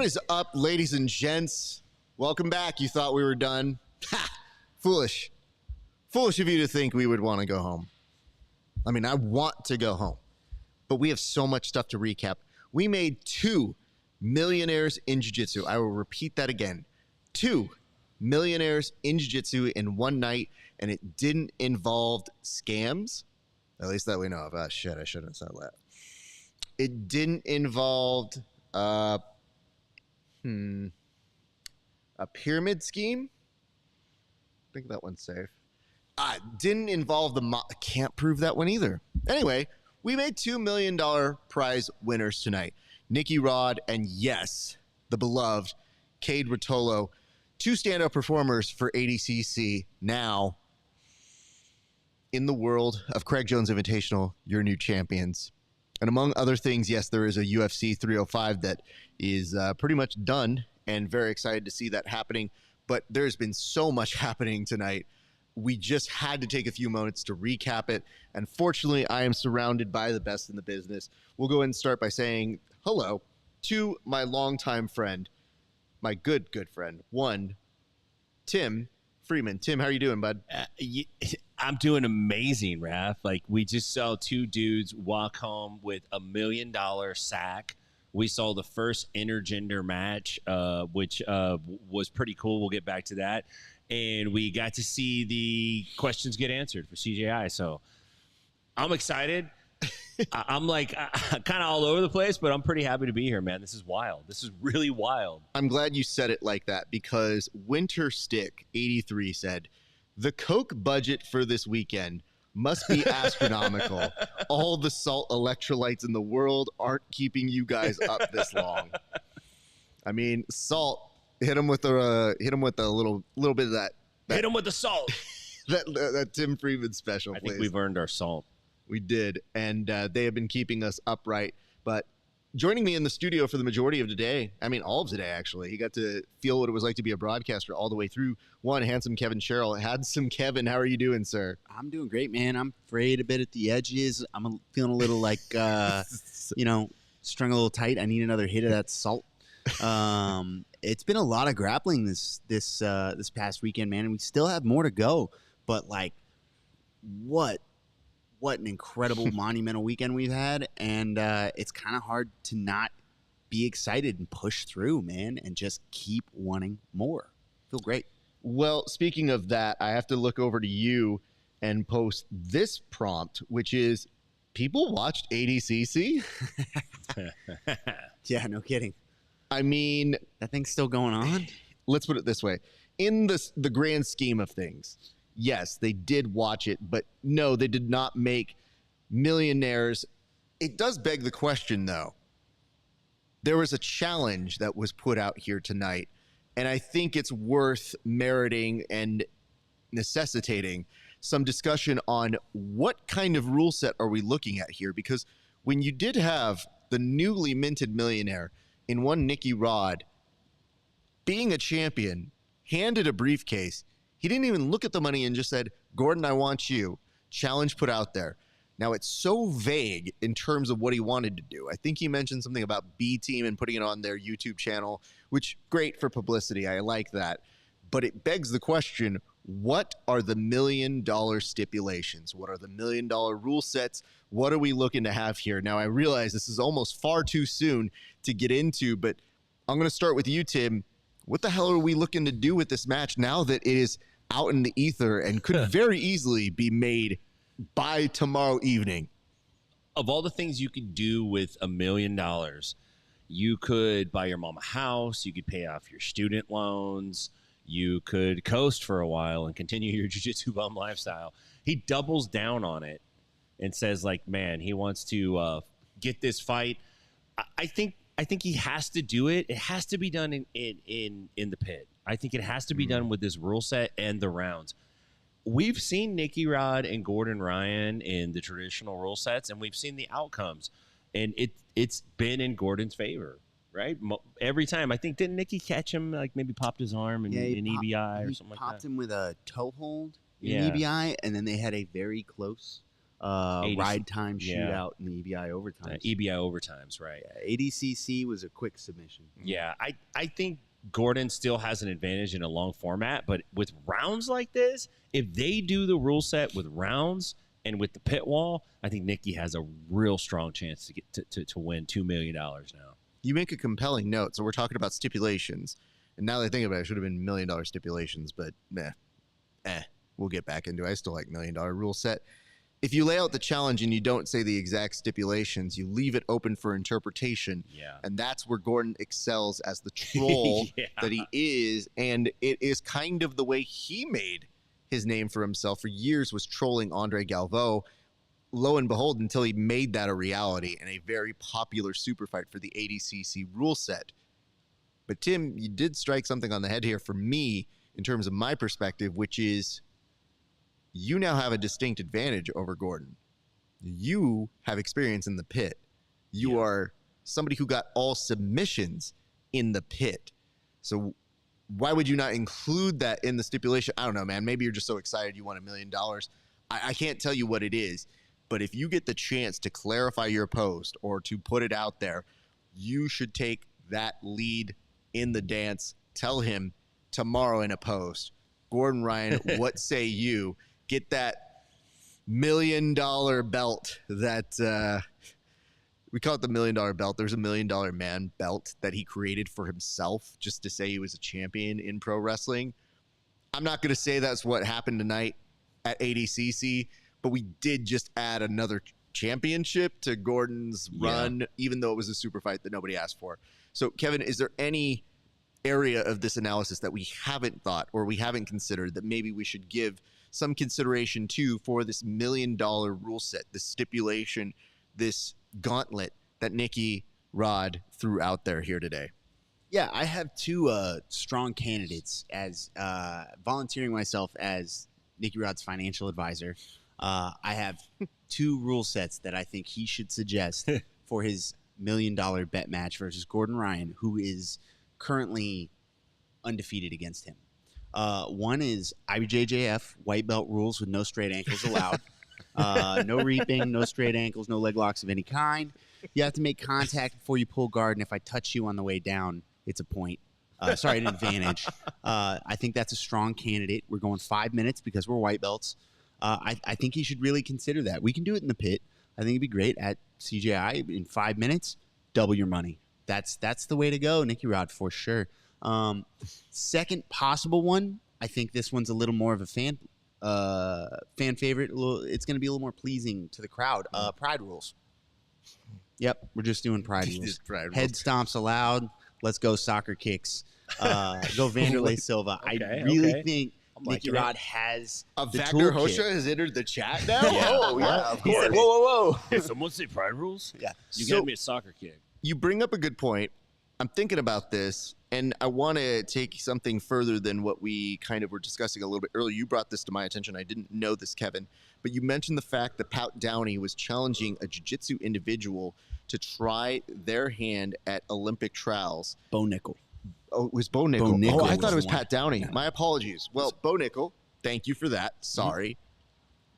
is up, ladies and gents? Welcome back. You thought we were done? Ha! Foolish. Foolish of you to think we would want to go home. I mean, I want to go home, but we have so much stuff to recap. We made 2 millionaires in jiu-jitsu. I will repeat that again. 2 millionaires in jiu-jitsu in one night, and it didn't involve scams. At least that we know of. Ah, shit, I shouldn't have said that. It didn't involve a pyramid scheme. I think that one's safe. Didn't involve I can't prove that one either. Anyway, we made $2 million prize winners tonight. Nicky Rod and, yes, the beloved Cade Rotolo, 2 standout performers for Adcc. Now, in the world of CRAIG Jones Invitational, your new champions. And among other things, yes, there is a UFC 305 that is pretty much done, and very excited to see that happening. But there's been so much happening tonight. We just had to take a few moments to recap it. And fortunately, I am surrounded by the best in the business. We'll go ahead and start by saying hello to my longtime friend, my good friend, Tim Freeman. Tim, how are you doing, bud? I'm doing amazing, Raf. Like, we just saw 2 dudes walk home with $1 million sack. We saw the first intergender match, which was pretty cool. We'll get back to that. And we got to see the questions get answered for CJI. So I'm excited. I'm like kind of all over the place, but I'm pretty happy to be here, man. This is wild. This is really wild. I'm glad you said it like that, because Winter Stick 83 said, the Coke budget for this weekend must be astronomical. All the salt electrolytes in the world aren't keeping you guys up this long. I mean, salt. Hit him with a little bit of that. Hit him with the salt. that Tim Freeman special. I think we've earned our salt. We did, and they have been keeping us upright. But joining me in the studio for the majority of today, I mean all of today actually, he got to feel what it was like to be a broadcaster all the way through. One, handsome KEVIN Sherrill. Handsome Kevin, how are you doing, sir? I'm doing great, man. I'm frayed a bit at the edges. I'm feeling a little like, strung a little tight. I need another hit of that salt. It's been a lot of grappling this past weekend, man, and we still have more to go. But like, what an incredible monumental weekend we've had, and it's kind of hard to not be excited and push through, man, and just keep wanting more. Feel great. Well, speaking of that, I have to look over to you and post this prompt, which is, people watched ADCC? Yeah, no kidding. I mean, that thing's still going on. Let's put it this way. In the grand scheme of things, yes, they did watch it, but no, they did not make millionaires. It does beg the question, though. There was a challenge that was put out here tonight, and I think it's worth meriting and necessitating some discussion on what kind of rule set are we looking at here, because when you did have the newly minted millionaire in one Nicky Rod being a champion, handed a briefcase, he didn't even look at the money and just said, Gordon, I want you. Challenge put out there. Now, it's so vague in terms of what he wanted to do. I think he mentioned something about B Team and putting it on their YouTube channel, which great for publicity. I like that. But it begs the question, what are the $1 million stipulations? What are the $1 million rule sets? What are we looking to have here? Now, I realize this is almost far too soon to get into, but I'm going to start with you, Tim. What the hell are we looking to do with this match now that it is out in the ether and could very easily be made by tomorrow evening? Of all the things you could do with $1 million, you could buy your mom a house, you could pay off your student loans, you could coast for a while and continue your jiu-jitsu bum lifestyle. He doubles down on it and says, like, man, he wants to get this fight. I think he has to do it. It has to be done in the pit. I think it has to be done with this rule set and the rounds. We've seen Nicky Rod and Gordon Ryan in the traditional rule sets, and we've seen the outcomes, and it's been in Gordon's favor, right? Every time. I think, didn't Nicky catch him, like maybe popped his arm in EBI or something like that? He popped him with a toe hold in EBI, and then they had a very close ride time yeah. shootout in the EBI overtime. EBI overtimes, right? ADCC was a quick submission. Yeah, I think Gordon still has an advantage in a long format, but with rounds like this, if they do the rule set with rounds and with the pit wall, I think Nicky has a real strong chance to get to win $2 million now. You make a compelling note. So we're talking about stipulations. And now that I think about it, it should have been $1 million stipulations, but we'll get back into it. I still like $1 million rule set. If you lay out the challenge and you don't say the exact stipulations, you leave it open for interpretation. Yeah. And that's where Gordon excels as the troll that he is. And it is kind of the way he made his name for himself for years, was trolling Andre Galvao. Lo and behold, until he made that a reality and a very popular super fight for the ADCC rule set. But Tim, you did strike something on the head here for me in terms of my perspective, which is you now have a distinct advantage over Gordon. You have experience in the pit. You are somebody who got all submissions in the pit. So why would you not include that in the stipulation? I don't know, man. Maybe you're just so excited you want $1 million. I can't tell you what it is, but if you get the chance to clarify your post or to put it out there, you should take that lead in the dance. Tell him tomorrow in a post, Gordon Ryan, what say you? Get that $1 million belt that we call it the $1 million belt. There's a $1 million man belt that he created for himself just to say he was a champion in pro wrestling. I'm not going to say that's what happened tonight at ADCC, but we did just add another championship to Gordon's run, even though it was a super fight that nobody asked for. So, Kevin, is there any area of this analysis that we haven't thought or we haven't considered that maybe we should give some consideration to for this $1 million rule set, this stipulation, this gauntlet that Nicky Rod threw out there here today? Yeah, I have two strong candidates as volunteering myself as Nicky Rod's financial advisor. I have two rule sets that I think he should suggest for his $1 million bet match versus Gordon Ryan, who is currently undefeated against him. One is IBJJF, white belt rules with no straight ankles allowed. No reaping, no straight ankles, no leg locks of any kind. You have to make contact before you pull guard, and if I touch you on the way down, it's a point. An advantage. I think that's a strong candidate. We're going 5 minutes because we're white belts. I think he should really consider that. We can do it in the pit. I think it'd be great at CJI in 5 minutes. Double your money. That's the way to go, Nicky Rod, for sure. Second possible one, I think this one's a little more of a fan favorite. It's going to be a little more pleasing to the crowd. Pride rules. Yep, we're just doing pride rules. Head stomps allowed. Let's go soccer kicks. Go Vanderlei Silva. I really think Nicky Rod has a Wagner Hosha has entered the chat now. Of course. Said, whoa. Did someone say pride rules? Yeah. You gave me a soccer kick. You bring up a good point. I'm thinking about this, and I want to take something further than what we kind of were discussing a little bit earlier. You brought this to my attention. I didn't know this, Kevin, but you mentioned the fact that Pout Downey was challenging a jiu-jitsu individual to try their hand at Olympic trials. Bo Nickel. Oh, it was Bo Nickel. Bo Nickel I thought it was was Pat Downey. Yeah. My apologies. Well, Bo Nickel, thank you for that. Sorry.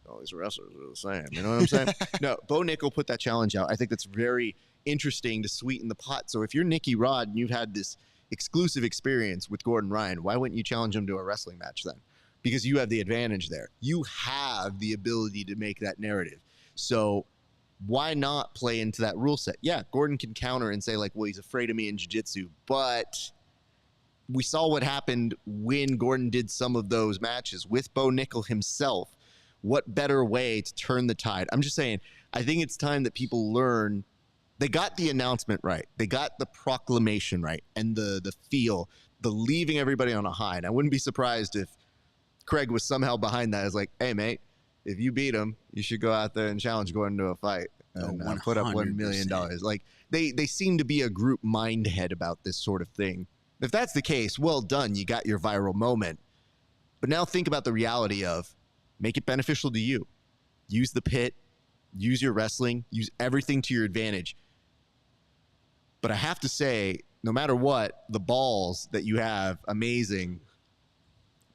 All these wrestlers are the same. You know what I'm saying? No, Bo Nickel put that challenge out. I think that's very interesting to sweeten the pot. So if you're Nicky Rod and you've had this exclusive experience with Gordon Ryan, why wouldn't you challenge him to a wrestling match then? Because you have the advantage there. You have the ability to make that narrative. So why not play into that rule set? Yeah, Gordon can counter and say like, well, he's afraid of me in jiu-jitsu, but we saw what happened when Gordon did some of those matches with Bo Nickel himself. What better way to turn the tide? I'm just saying, I think it's time that people learn. They got the announcement right. They got the proclamation right, and the feel, the leaving everybody on a high. And I wouldn't be surprised if Craig was somehow behind that. As like, hey, mate, if you beat him, you should go out there and challenge Gordon to a fight and put up $1 million. Like they seem to be a group mind head about this sort of thing. If that's the case, well done. You got your viral moment. But now think about the reality of make it beneficial to you. Use the pit, use your wrestling, use everything to your advantage. But I have to say, no matter what, the balls that you have, amazing.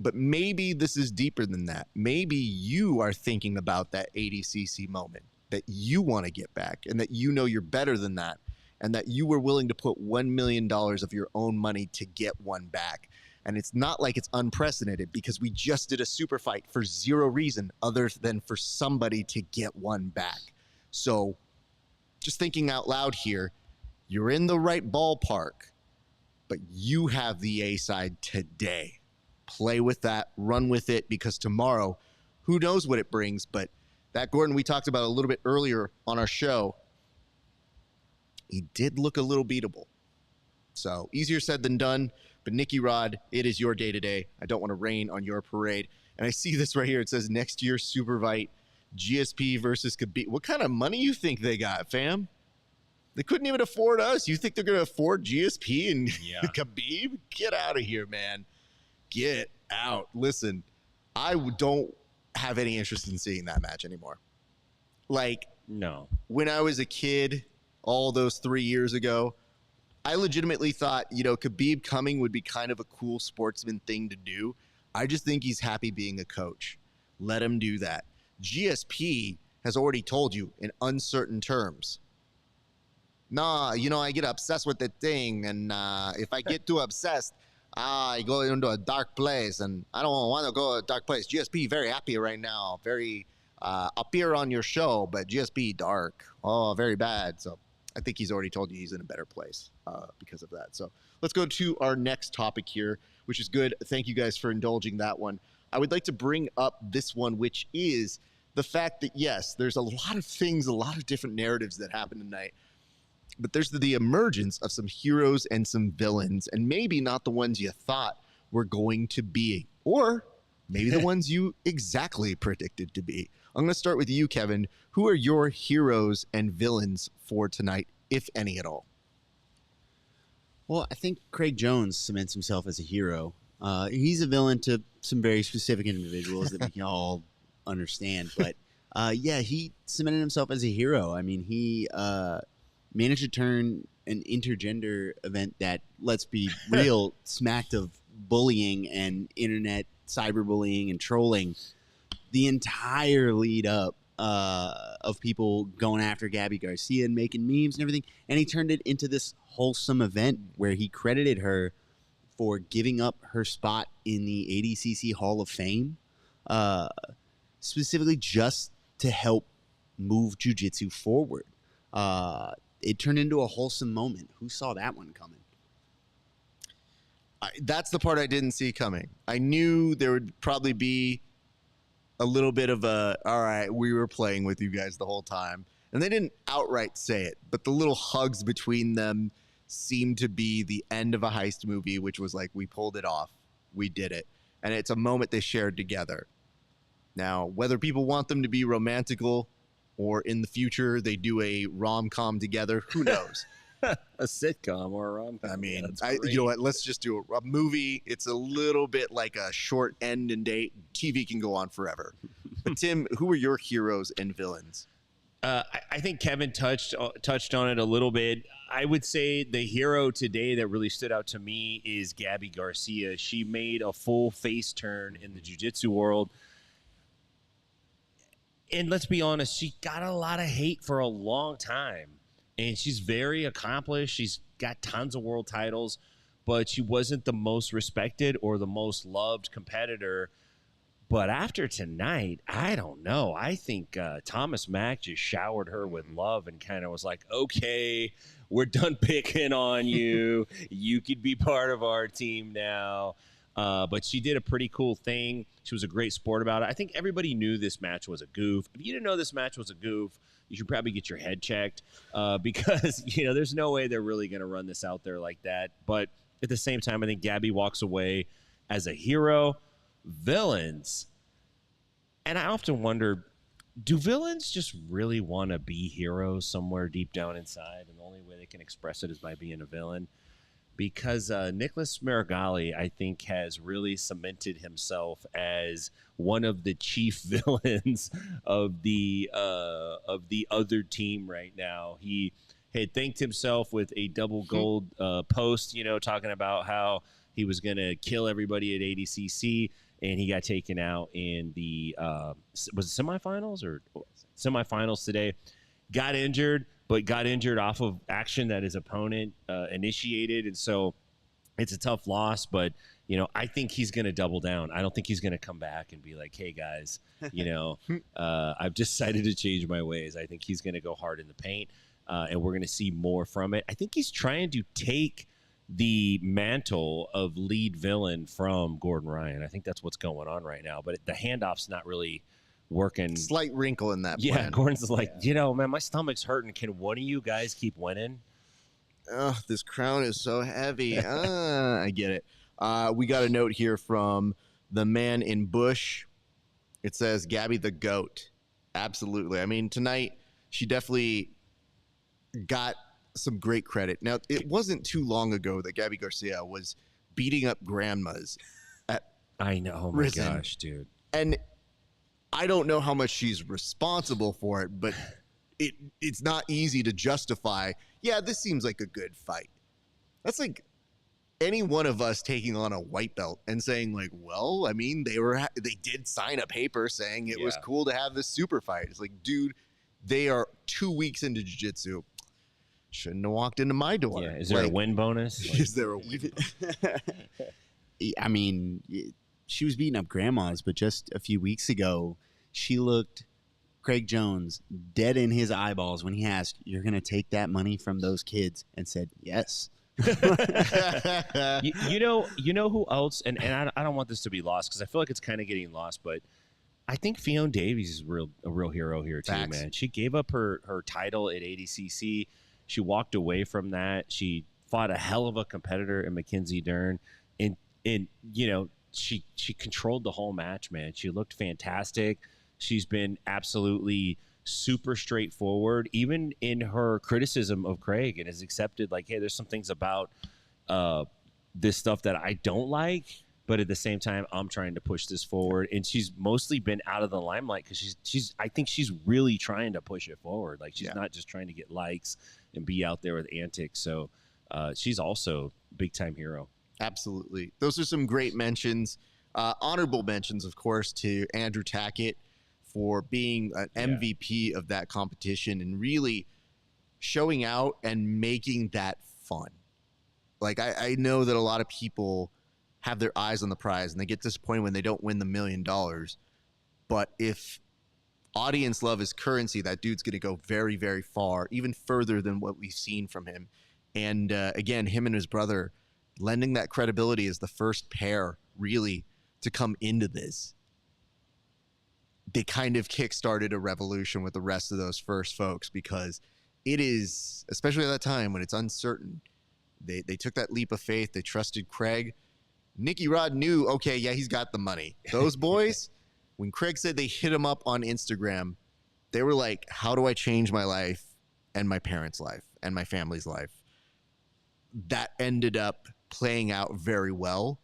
But maybe this is deeper than that. Maybe you are thinking about that ADCC moment that you want to get back, and that you know you're better than that, and that you were willing to put $1 million of your own money to get one back. And it's not like it's unprecedented, because we just did a super fight for zero reason other than for somebody to get one back. So just thinking out loud here, you're in the right ballpark, but you have the A side today. Play with that, run with it, because tomorrow, who knows what it brings. But that Gordon we talked about a little bit earlier on our show, he did look a little beatable. So easier said than done. But Nicky Rod, it is your day today. I don't want to rain on your parade. And I see this right here. It says next year Superfight, GSP versus Khabib. What kind of money you think they got, fam? They couldn't even afford us. You think they're going to afford GSP and Khabib? Get out of here, man. Get out. Listen, I don't have any interest in seeing that match anymore. Like, No. when I was a kid, all those 3 years ago, I legitimately thought, Khabib coming would be kind of a cool sportsman thing to do. I just think he's happy being a coach. Let him do that. GSP has already told you in uncertain terms, nah, I get obsessed with the thing, and if I get too obsessed, I go into a dark place, and I don't want to go to a dark place. GSP very happy right now, very appear on your show, but GSP dark, very bad. So I think he's already told you he's in a better place because of that. So let's go to our next topic here, which is good. Thank you guys for indulging that one. I would like to bring up this one, which is the fact that, yes, there's a lot of things, a lot of different narratives that happen tonight, but there's the emergence of some heroes and some villains, and maybe not the ones you thought were going to be, or maybe the ones you exactly predicted to be. I'm going to start with you, Kevin. Who are your heroes and villains for tonight, if any at all? Well, I think CRAIG Jones cements himself as a hero. He's a villain to some very specific individuals that we can all understand. But, he cemented himself as a hero. I mean, he managed to turn an intergender event that, let's be real, smacked of bullying and internet cyberbullying and trolling. The entire lead up of people going after Gabby Garcia and making memes and everything. And he turned it into this wholesome event where he credited her for giving up her spot in the ADCC Hall of Fame, specifically just to help move jiu-jitsu forward. It turned into a wholesome moment. Who saw that one coming? That's the part I didn't see coming. I knew there would probably be a little bit of all right, we were playing with you guys the whole time. And they didn't outright say it, but the little hugs between them seemed to be the end of a heist movie, which was like, we pulled it off. We did it. And it's a moment they shared together. Now, whether people want them to be romantical or in the future they do a rom-com together, who knows? A sitcom or a rom-com. I mean, Yeah, you know what? Let's just do a movie. It's a little bit like a short end and date. TV can go on forever. But Tim, who are your heroes and villains? I think Kevin touched on it a little bit. I would say the hero today that really stood out to me is Gabby Garcia. She made a full face turn in the jiu-jitsu world. And let's be honest, she got a lot of hate for a long time. And she's very accomplished. She's got tons of world titles, but she wasn't the most respected or the most loved competitor. But after tonight, I don't know. I think Thomas Mack just showered her with love and kind of was like, okay, we're done picking on you. You could be part of our team now. But she did a pretty cool thing. She was a great sport about it. I think everybody knew this match was a goof. If you didn't know this match was a goof, you should probably get your head checked because, there's no way they're really going to run this out there like that. But at the same time, I think Gabby walks away as a hero. Villains. And I often wonder, do villains just really want to be heroes somewhere deep down inside? And the only way they can express it is by being a villain. Because Nicholas Marigali, I think, has really cemented himself as one of the chief villains of the other team right now. He had thanked himself with a double gold post, talking about how he was going to kill everybody at ADCC, and he got taken out in the was it semifinals or semifinals today. Got injured, but got injured off of action that his opponent initiated, and so it's a tough loss. But I think he's going to double down. I don't think he's going to come back and be like, "Hey guys, I've decided to change my ways." I think he's going to go hard in the paint, and we're going to see more from it. I think he's trying to take the mantle of lead villain from Gordon Ryan. I think that's what's going on right now. But the handoff's not really working. Slight wrinkle in that plan. Yeah, Gordon's like, man, my stomach's hurting. Can one of you guys keep winning? Oh, this crown is so heavy. I get it. We got a note here from the man in Bush. It says, Gabby the GOAT. Absolutely. I mean, tonight, she definitely got some great credit. Now, it wasn't too long ago that Gabby Garcia was beating up grandmas at I know. Oh, my Risen. gosh, dude. And I don't know how much she's responsible for it, but it's not easy to justify, this seems like a good fight. That's like any one of us taking on a white belt and saying like, well, I mean, they did sign a paper saying it was cool to have this super fight. It's like, dude, they are 2 weeks into jiu-jitsu. Shouldn't have walked into my door. Yeah, is there a win bonus? Is there a win? I mean, she was beating up grandmas, but just a few weeks ago, she looked Craig Jones dead in his eyeballs when he asked, "You're going to take that money from those kids?" and said, "Yes." you know who else? And I don't want this to be lost because I feel like it's kind of getting lost, but I think Fiona Davies is a real hero here too, Facts. man. She gave up her title at ADCC. She walked away from that. She fought a hell of a competitor in Mackenzie Dern, and she controlled the whole match, man. She looked fantastic. She's been absolutely super straightforward, even in her criticism of Craig, and has accepted like, hey, there's some things about this stuff that I don't like, but at the same time, I'm trying to push this forward. And she's mostly been out of the limelight because I think she's really trying to push it forward. Like she's not just trying to get likes and be out there with antics. So she's also big time hero. Absolutely. Those are some great mentions. Honorable mentions, of course, to Andrew Tackett for being an MVP of that competition and really showing out and making that fun. Like, I know that a lot of people have their eyes on the prize and they get disappointed when they don't win the $1 million. But if audience love is currency, that dude's going to go very, very far, even further than what we've seen from him. And again, him and his brother lending that credibility as the first pair really to come into this. They kind of kickstarted a revolution with the rest of those first folks because it is, especially at that time when it's uncertain, they took that leap of faith. They trusted Craig. Nicky Rod knew, okay, yeah, he's got the money. Those boys, when Craig said they hit him up on Instagram, they were like, how do I change my life and my parents' life and my family's life? That ended up playing out very well,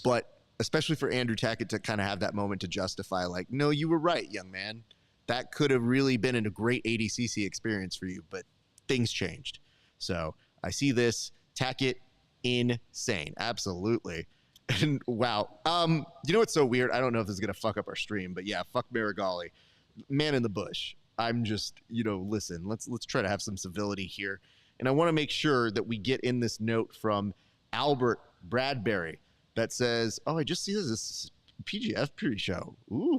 but especially for Andrew Tackett to kind of have that moment to justify, like, no, you were right, young man. That could have really been a great ADCC experience for you, but things changed. So I see this. Tackett, insane. Absolutely. And wow. You know what's so weird? I don't know if this is going to fuck up our stream, but yeah, fuck Marigali. Man in the bush. I'm just, listen, let's try to have some civility here. And I want to make sure that we get in this note from Albert Bradbury that says, oh, I just see this PGF pre-show. Ooh.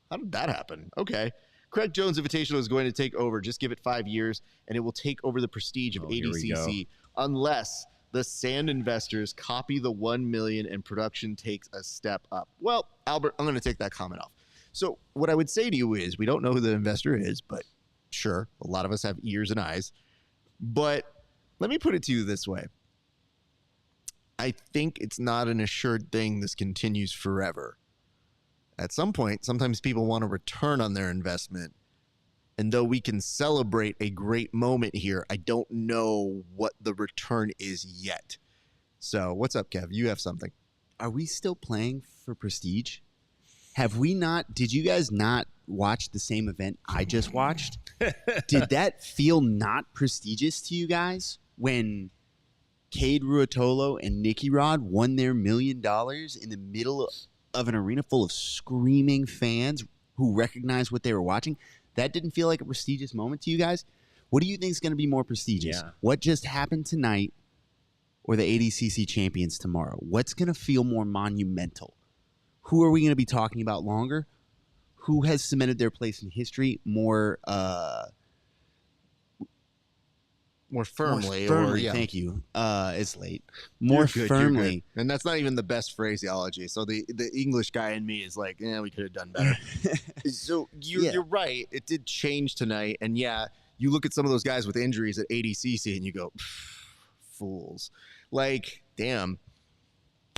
How did that happen? Okay. Craig Jones Invitational is going to take over. Just give it 5 years, and it will take over the prestige of ADCC unless the Sand investors copy the 1 million and production takes a step up. Well, Albert, I'm going to take that comment off. So what I would say to you is we don't know who the investor is, but sure, a lot of us have ears and eyes. But let me put it to you this way. I think it's not an assured thing this continues forever. At some point, sometimes people want a return on their investment. And though we can celebrate a great moment here, I don't know what the return is yet. So what's up, Kev? You have something. Are we still playing for prestige? Have we not? Did you guys not watch the same event I just watched? Did that feel not prestigious to you guys when Cade Ruotolo and Nicky Rod won their $1 million in the middle of an arena full of screaming fans who recognized what they were watching. That didn't feel like a prestigious moment to you guys? What do you think is going to be more prestigious? Yeah. What just happened tonight or the ADCC champions tomorrow? What's going to feel more monumental? Who are we going to be talking about longer? Who has cemented their place in history more firmly? Thank you. It's late. More You're good, firmly. and that's not even the best phraseology. So the English guy in me is like, we could have done better. So you're right. It did change tonight, and you look at some of those guys with injuries at ADCC, and you go, fools. Like, damn.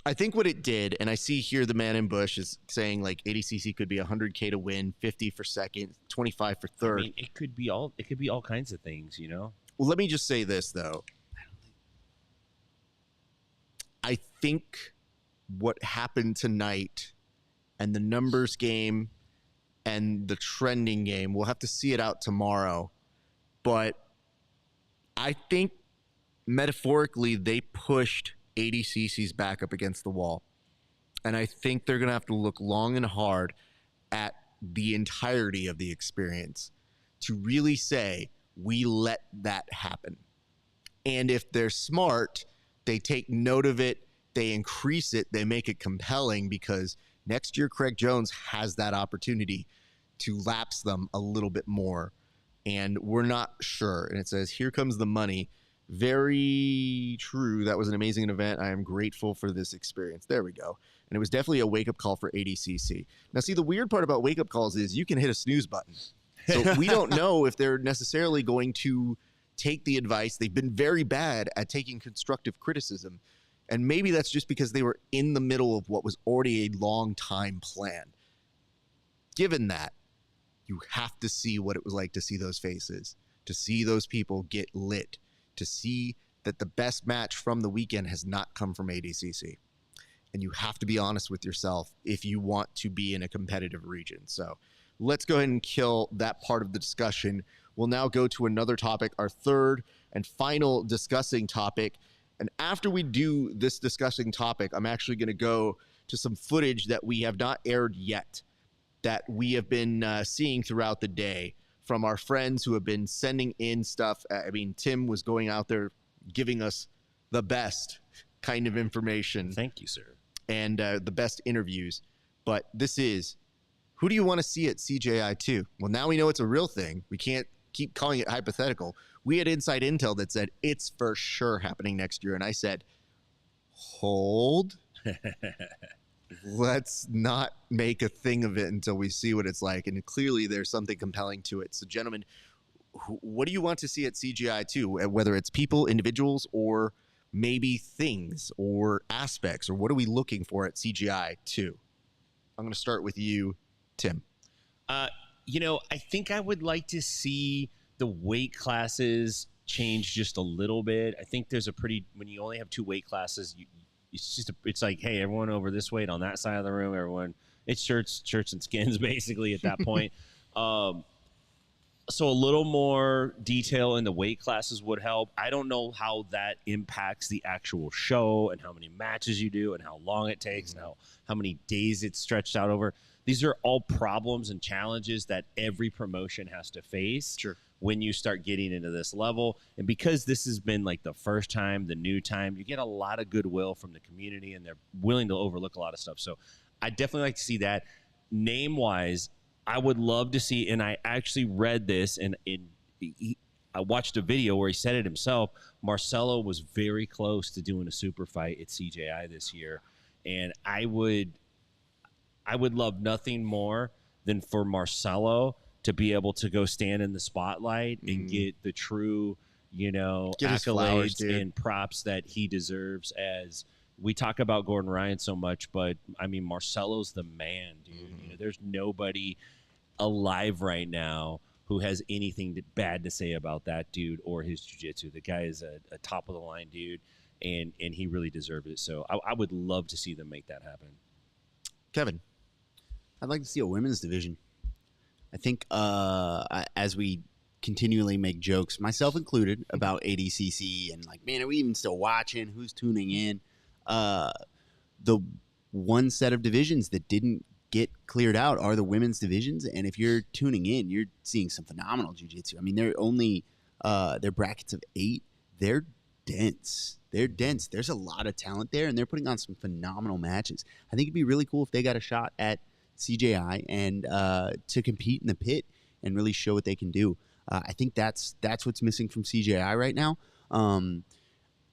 I think what it did, and I see here the man in Bush is saying like ADCC could be $100K to win, 50 for second, 25 for third. I mean, it could be all kinds of things, you know. Well, let me just say this, though. I think what happened tonight and the numbers game and the trending game, we'll have to see it out tomorrow. But I think metaphorically they pushed ADCC's back up against the wall. And I think they're going to have to look long and hard at the entirety of the experience to really say, we let that happen. And if they're smart, they take note of it, they increase it, they make it compelling, because next year Craig Jones has that opportunity to lapse them a little bit more. And we're not sure. And it says, here comes the money. Very true. That was an amazing event. I am grateful for this experience. There we go. And it was definitely a wake-up call for ADCC. Now, see, the weird part about wake-up calls is you can hit a snooze button. So we don't know if they're necessarily going to take the advice. They've been very bad at taking constructive criticism. And maybe that's just because they were in the middle of what was already a long-time plan. Given that, you have to see what it was like to see those faces, to see those people get lit, to see that the best match from the weekend has not come from ADCC. And you have to be honest with yourself if you want to be in a competitive region. So let's go ahead and kill that part of the discussion. We'll now go to another topic, our third and final discussing topic. And after we do this discussing topic, I'm actually going to go to some footage that we have not aired yet, that we have been seeing throughout the day from our friends who have been sending in stuff. I mean, Tim was going out there giving us the best kind of information. Thank you, sir. And the best interviews. But this is, who do you want to see at CJI 2? Well, now we know it's a real thing. We can't keep calling it hypothetical. We had inside intel that said it's for sure happening next year. And I said, hold. Let's not make a thing of it until we see what it's like. And clearly there's something compelling to it. So, gentlemen, what do you want to see at CGI 2? Whether it's people, individuals, or maybe things or aspects, or what are we looking for at CGI 2? I'm going to start with you, Tim. I think I would like to see the weight classes change just a little bit. I think there's when you only have two weight classes, it's like, hey, everyone over this weight on that side of the room, everyone, it's shirts and skins basically at that point. So a little more detail in the weight classes would help. I don't know how that impacts the actual show and how many matches you do and how long it takes and how many days it's stretched out over. These are all problems and challenges that every promotion has to face when you start getting into this level. And because this has been like the first time, the new time, you get a lot of goodwill from the community and they're willing to overlook a lot of stuff. So I definitely like to see that. Name-wise, I would love to see, and I actually read this, and I watched a video where he said it himself. Marcelo was very close to doing a super fight at CJI this year, and I would love nothing more than for Marcelo to be able to go stand in the spotlight and get the true, accolades and props that he deserves. As we talk about Gordon Ryan so much, but I mean, Marcelo's the man, dude. There's nobody alive right now who has anything bad to say about that dude or his jiu-jitsu. The guy is a top of the line dude, and he really deserved it. So I would love to see them make that happen. Kevin. I'd like to see a women's division. I think as we continually make jokes, myself included, about ADCC and like, man, are we even still watching? Who's tuning in? The one set of divisions that didn't get cleared out are the women's divisions, and if you're tuning in, you're seeing some phenomenal jiu-jitsu. I mean, they're only they're brackets of 8. They're dense. There's a lot of talent there, and they're putting on some phenomenal matches. I think it'd be really cool if they got a shot at CJI and to compete in the pit and really show what they can do. I think that's what's missing from CJI right now.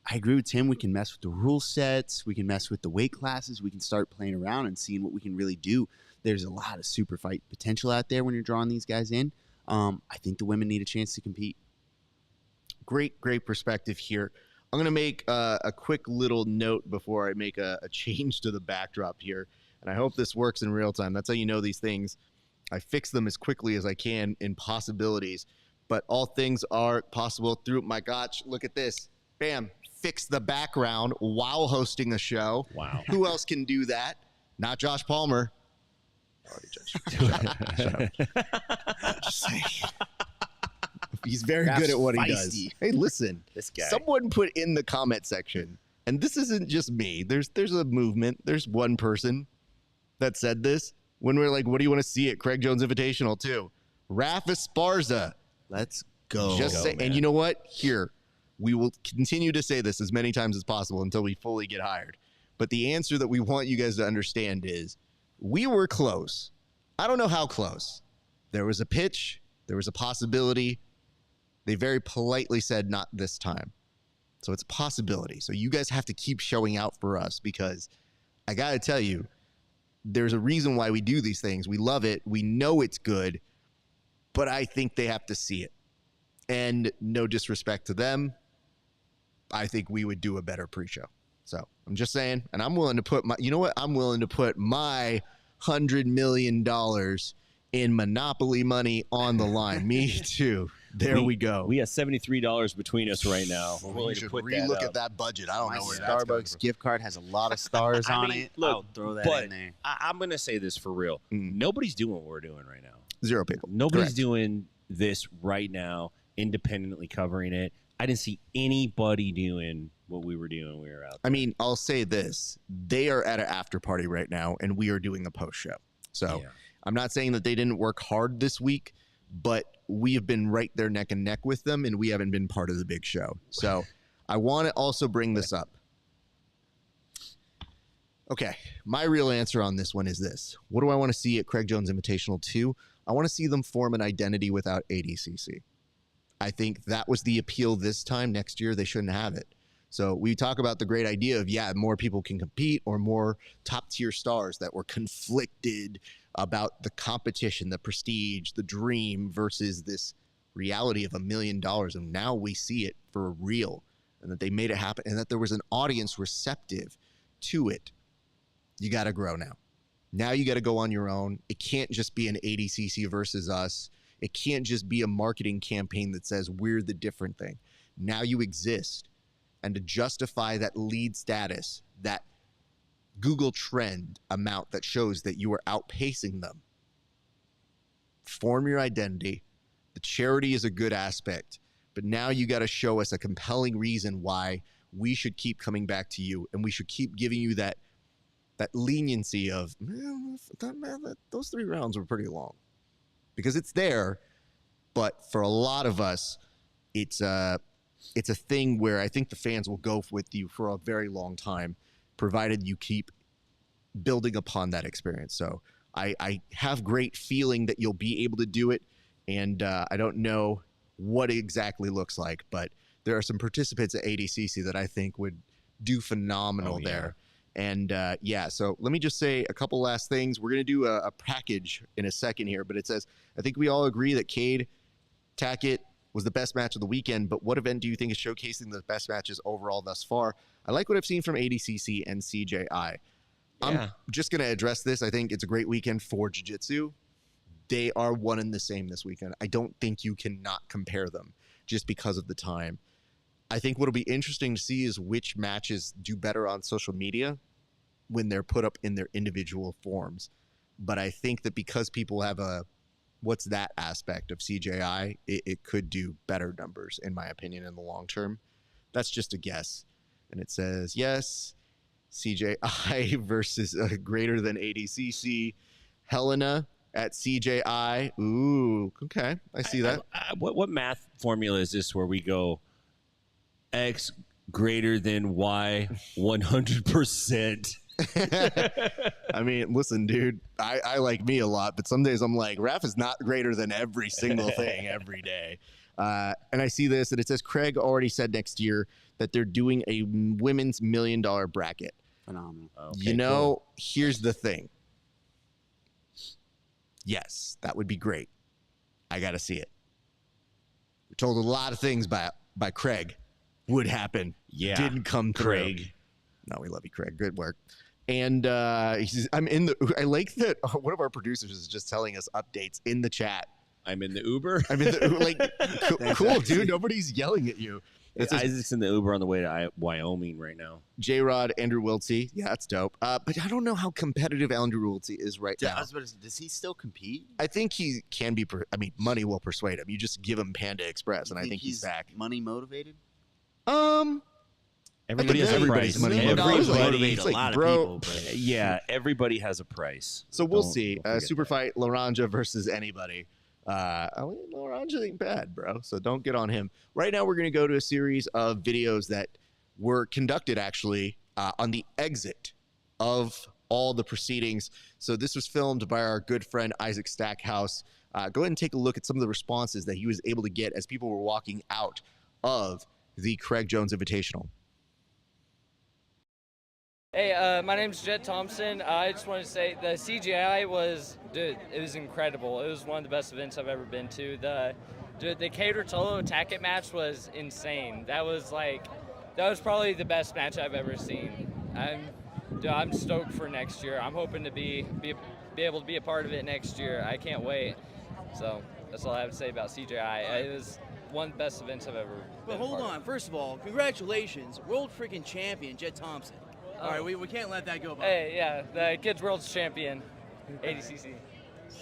I agree with Tim. We can mess with the rule sets. We can mess with the weight classes. We can start playing around and seeing what we can really do. There's a lot of super fight potential out there when you're drawing these guys in. I think the women need a chance to compete. Great perspective here. I'm going to make a quick little note before I make a change to the backdrop here. And I hope this works in real time. That's how you know these things. I fix them as quickly as I can in possibilities. But all things are possible through my gosh, look at this. Bam. Fix the background while hosting a show. Wow. Who else can do that? Not Josh Palmer. Already Shut up. Just saying. He's very good at what he does. Hey, listen. This guy. Someone put in the comment section, and this isn't just me. There's a movement. There's one person that said this when we're like, what do you want to see at Craig Jones Invitational too? RAF Esparza. Let's go. Just say, and you know what? Here, we will continue to say this as many times as possible until we fully get hired. But the answer that we want you guys to understand is we were close. I don't know how close. There was a pitch. There was a possibility. They very politely said not this time. So it's a possibility. So you guys have to keep showing out for us because I got to tell you, there's a reason why we do these things. We love it. We know it's good, but I think they have to see it. And no disrespect to them, I think we would do a better pre-show. So I'm just saying, and I'm willing to put my, you know what? I'm willing to put my $100 million in Monopoly money on the line. Me too. There we go. We have $73 between us right now. Well, We're willing we to should put relook that at that budget. I don't My know where that's coming Starbucks from. gift card has a lot of stars on it. Look, I'll throw that but in there. I'm going to say this for real. Nobody's doing what we're doing right now. 0 people. Nobody's Correct. doing this right now, independently covering it. I didn't see anybody doing what we were doing when we were out there. I mean, I'll say this. They are at an after party right now, and we are doing a post show. So Yeah. I'm not saying that they didn't work hard this week, but we have been right there neck and neck with them, and we haven't been part of the big show. So I want to also bring this up. Okay, my real answer on this one is this. What do I want to see at Craig Jones Invitational 2? I want to see them form an identity without ADCC. I think that was the appeal this time. Next year, they shouldn't have it. So we talk about the great idea of, yeah, more people can compete or more top-tier stars that were conflicted about the competition, the prestige, the dream versus this reality of $1 million. And now we see it for real and that they made it happen and that there was an audience receptive to it. You got to grow now. Now you got to go on your own. It can't just be an ADCC versus us. It can't just be a marketing campaign that says we're the different thing. Now you exist. And to justify that lead status, that Google trend amount that shows that you are outpacing them, form your identity. The charity is a good aspect, but now you got to show us a compelling reason why we should keep coming back to you, and we should keep giving you that leniency of, man, those 3 rounds were pretty long. Because it's there, but for a lot of us, it's a thing where I think the fans will go with you for a very long time, provided you keep building upon that experience. So I have great feeling that you'll be able to do it, and I don't know what it exactly looks like, but there are some participants at ADCC that I think would do phenomenal there. And yeah, so let me just say a couple last things. We're going to do a package in a second here, but it says, I think we all agree that Cade Tackett was the best match of the weekend, but what event do you think is showcasing the best matches overall thus far? I like what I've seen from ADCC and CJI. Yeah. I'm just going to address this. I think it's a great weekend for jiu-jitsu. They are one and the same this weekend. I don't think you cannot compare them just because of the time. I think what'll be interesting to see is which matches do better on social media when they're put up in their individual forms. But I think that because people have a what's that aspect of CJI, it could do better numbers, in my opinion, in the long term. That's just a guess. And it says, yes, CJI versus greater than ADCC. Helena at CJI. Ooh, okay. I see that. What math formula is this where we go X greater than Y 100%? I mean, listen, dude, I like me a lot, but some days I'm like, RAF is not greater than every single thing every day. And I see this, and it says Craig already said next year that they're doing a women's $1 million bracket. Phenomenal. Okay, you know, here's the thing. Yes, that would be great. I got to see it. We're told a lot of things by Craig would happen. Yeah. Didn't come through. Craig. No, we love you, Craig. Good work. And he says, I like that one of our producers is just telling us updates in the chat. I'm in the Uber. I'm in the like, cool, dude. Nobody's yelling at you. Isaac's in the Uber on the way to Wyoming right now. J-Rod, Andrew Wiltsey. Yeah, that's dope. But I don't know how competitive Andrew Wiltsey is right now. Does he still compete? I think he can be. Money will persuade him. You just give him Panda Express, and I think he's back. Money motivated? Everybody has a price. Everybody, a lot of people. But yeah, everybody has a price. So we'll see. Super fight Laranja versus anybody. I mean, Laranja ain't bad, bro. So don't get on him. Right now, we're going to go to a series of videos that were conducted actually on the exit of all the proceedings. So this was filmed by our good friend Isaac Stackhouse. Go ahead and take a look at some of the responses that he was able to get as people were walking out of the Craig Jones Invitational. Hey, my name's Jet Thompson. I just wanted to say the CGI was, dude, it was incredible. It was one of the best events I've ever been to. The Cater Tolo Attack It match was insane. That was probably the best match I've ever seen. I'm stoked for next year. I'm hoping to be able to be a part of it next year. I can't wait. So that's all I have to say about CGI. It was one of the best events I've ever been. But hold on, first of all, congratulations, world freaking champion Jet Thompson. All right, we can't let that go by. Hey, yeah, the Kids World's champion, ADCC.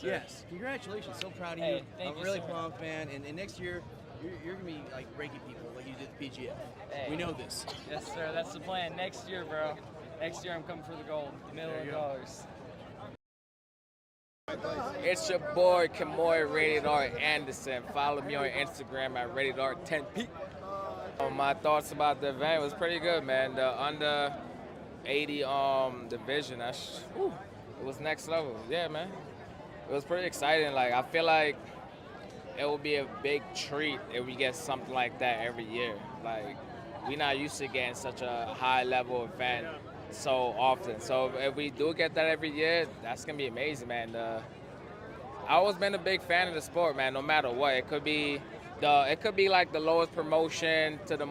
Yes, congratulations. So proud of you. Thank you, really sir. pumped, man. And next year, you're gonna be like breaking people like you did the PGF. Hey. We know this. Yes, sir. That's the plan. Next year, bro. Next year, I'm coming for the gold, $1 million. It's your boy Kamoy Rated R Anderson. Follow me on Instagram at Rated R 10P. My thoughts about the event was pretty good, man. The under 80 division, it was next level. Yeah, man. It was pretty exciting. Like, I feel like it will be a big treat if we get something like that every year. Like, we're not used to getting such a high level event so often. So if we do get that every year, that's gonna be amazing, man. I've always been a big fan of the sport, man. No matter what, it could be like the lowest promotion to the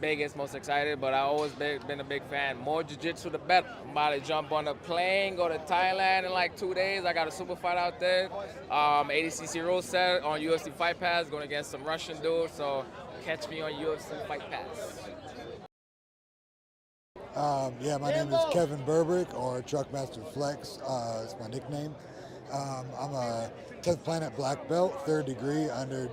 biggest, most excited. But I've always been a big fan. More jiu-jitsu, the better. I'm about to jump on a plane, go to Thailand in like 2 days. I got a super fight out there. ADCC rule set on UFC Fight Pass, going against some Russian dudes. So catch me on UFC Fight Pass. My name is Kevin Burbrick, or Truckmaster Flex. It's my nickname. I'm a 10th Planet Black Belt, 3rd degree under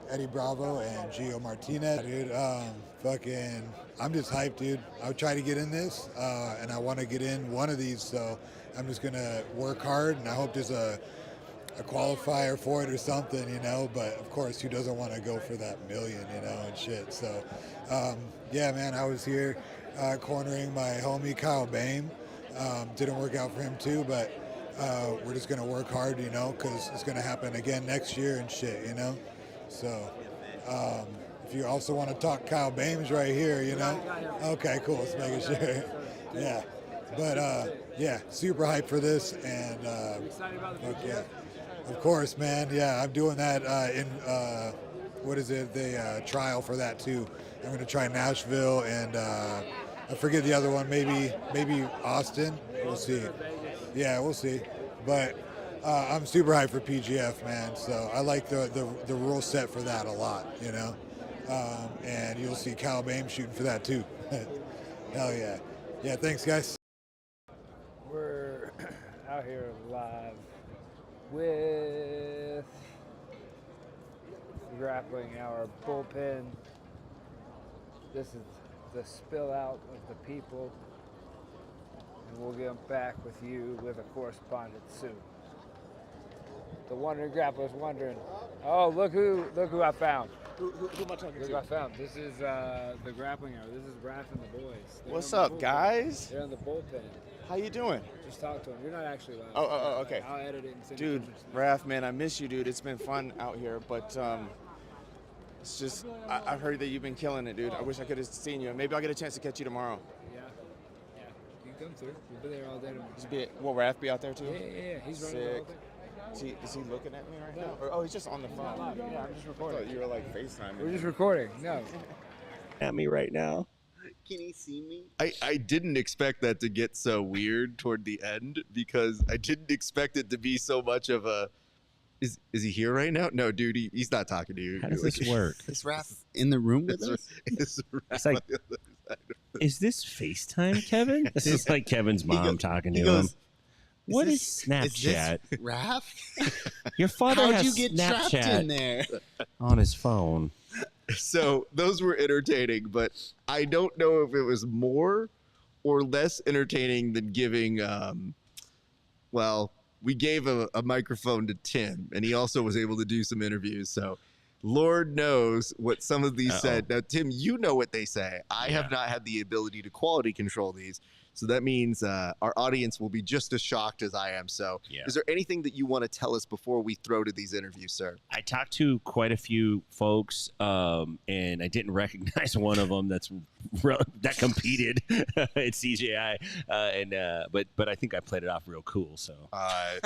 Eddie Bravo and Gio Martinez. Dude, I'm just hyped, dude. I would try to get in this, and I want to get in one of these, so I'm just going to work hard, and I hope there's a qualifier for it or something, you know, but of course, who doesn't want to go for that million, you know, and shit. So, man, I was here cornering my homie Kyle Bain. Didn't work out for him too, but we're just going to work hard, you know, because it's going to happen again next year and shit, you know. So if you also want to talk Kyle Bames right here, you know. Okay, cool. Let's make it sure. Yeah. But, super hyped for this. And, of course, man. Yeah, I'm doing that in, the trial for that, too. I'm going to try Nashville and I forget the other one, maybe Austin. We'll see. Yeah, we'll see. But I'm super hyped for PGF, man. So I like the rule set for that a lot, you know. And you'll see Kyle Bain shooting for that too. Hell yeah. Yeah, thanks guys. We're out here live with Grappling, our Bullpen. This is the spill out of the people, and we'll get back with you with a correspondent soon. The wandering grappler's wondering, oh, look who I found. Who am I talking Look who to? I found. This is the Grappling hour. This is Raph and the boys. They're What's on the up, bullpen. guys? They're on the bullpen. How you doing? Just talk to them. You're not actually live. Oh, okay. I'll edit it and send Dude, you pictures. Raph, man, I miss you, dude. It's been fun out here, but it's just, I've heard that you've been killing it, dude. I wish I could have seen you. Maybe I'll get a chance to catch you tomorrow. Yeah. You can come through. We'll be there all day tomorrow. Will Raph be out there too? Yeah. He's running Sick. all day. Is he looking at me right No. now? Or, oh, he's just on the Not phone. live. Yeah, I'm just I recording. thought you were like FaceTiming. We're just recording. No. At me right now. Can he see me? I didn't expect that to get so weird toward the end because I didn't expect it to be so much of a. Is he here right now? No, dude, he's not talking to you. How does this work? Is Raph in the room with us? It's like, is this FaceTime, Kevin? This is like Kevin's mom talking to He him. goes, What is Is Snapchat? this Raph? Your father How'd has you get trapped in Snapchat there? on his phone. So those were entertaining, but I don't know if it was more or less entertaining than giving. We gave a microphone to Tim, and he also was able to do some interviews. So, Lord knows what some of these said. Now, Tim, you know what they say. I have not had the ability to quality control these. So that means our audience will be just as shocked as I am. So is there anything that you want to tell us before we throw to these interviews, sir? I talked to quite a few folks, and I didn't recognize one of them that competed at CJI. But I think I played it off real cool. So I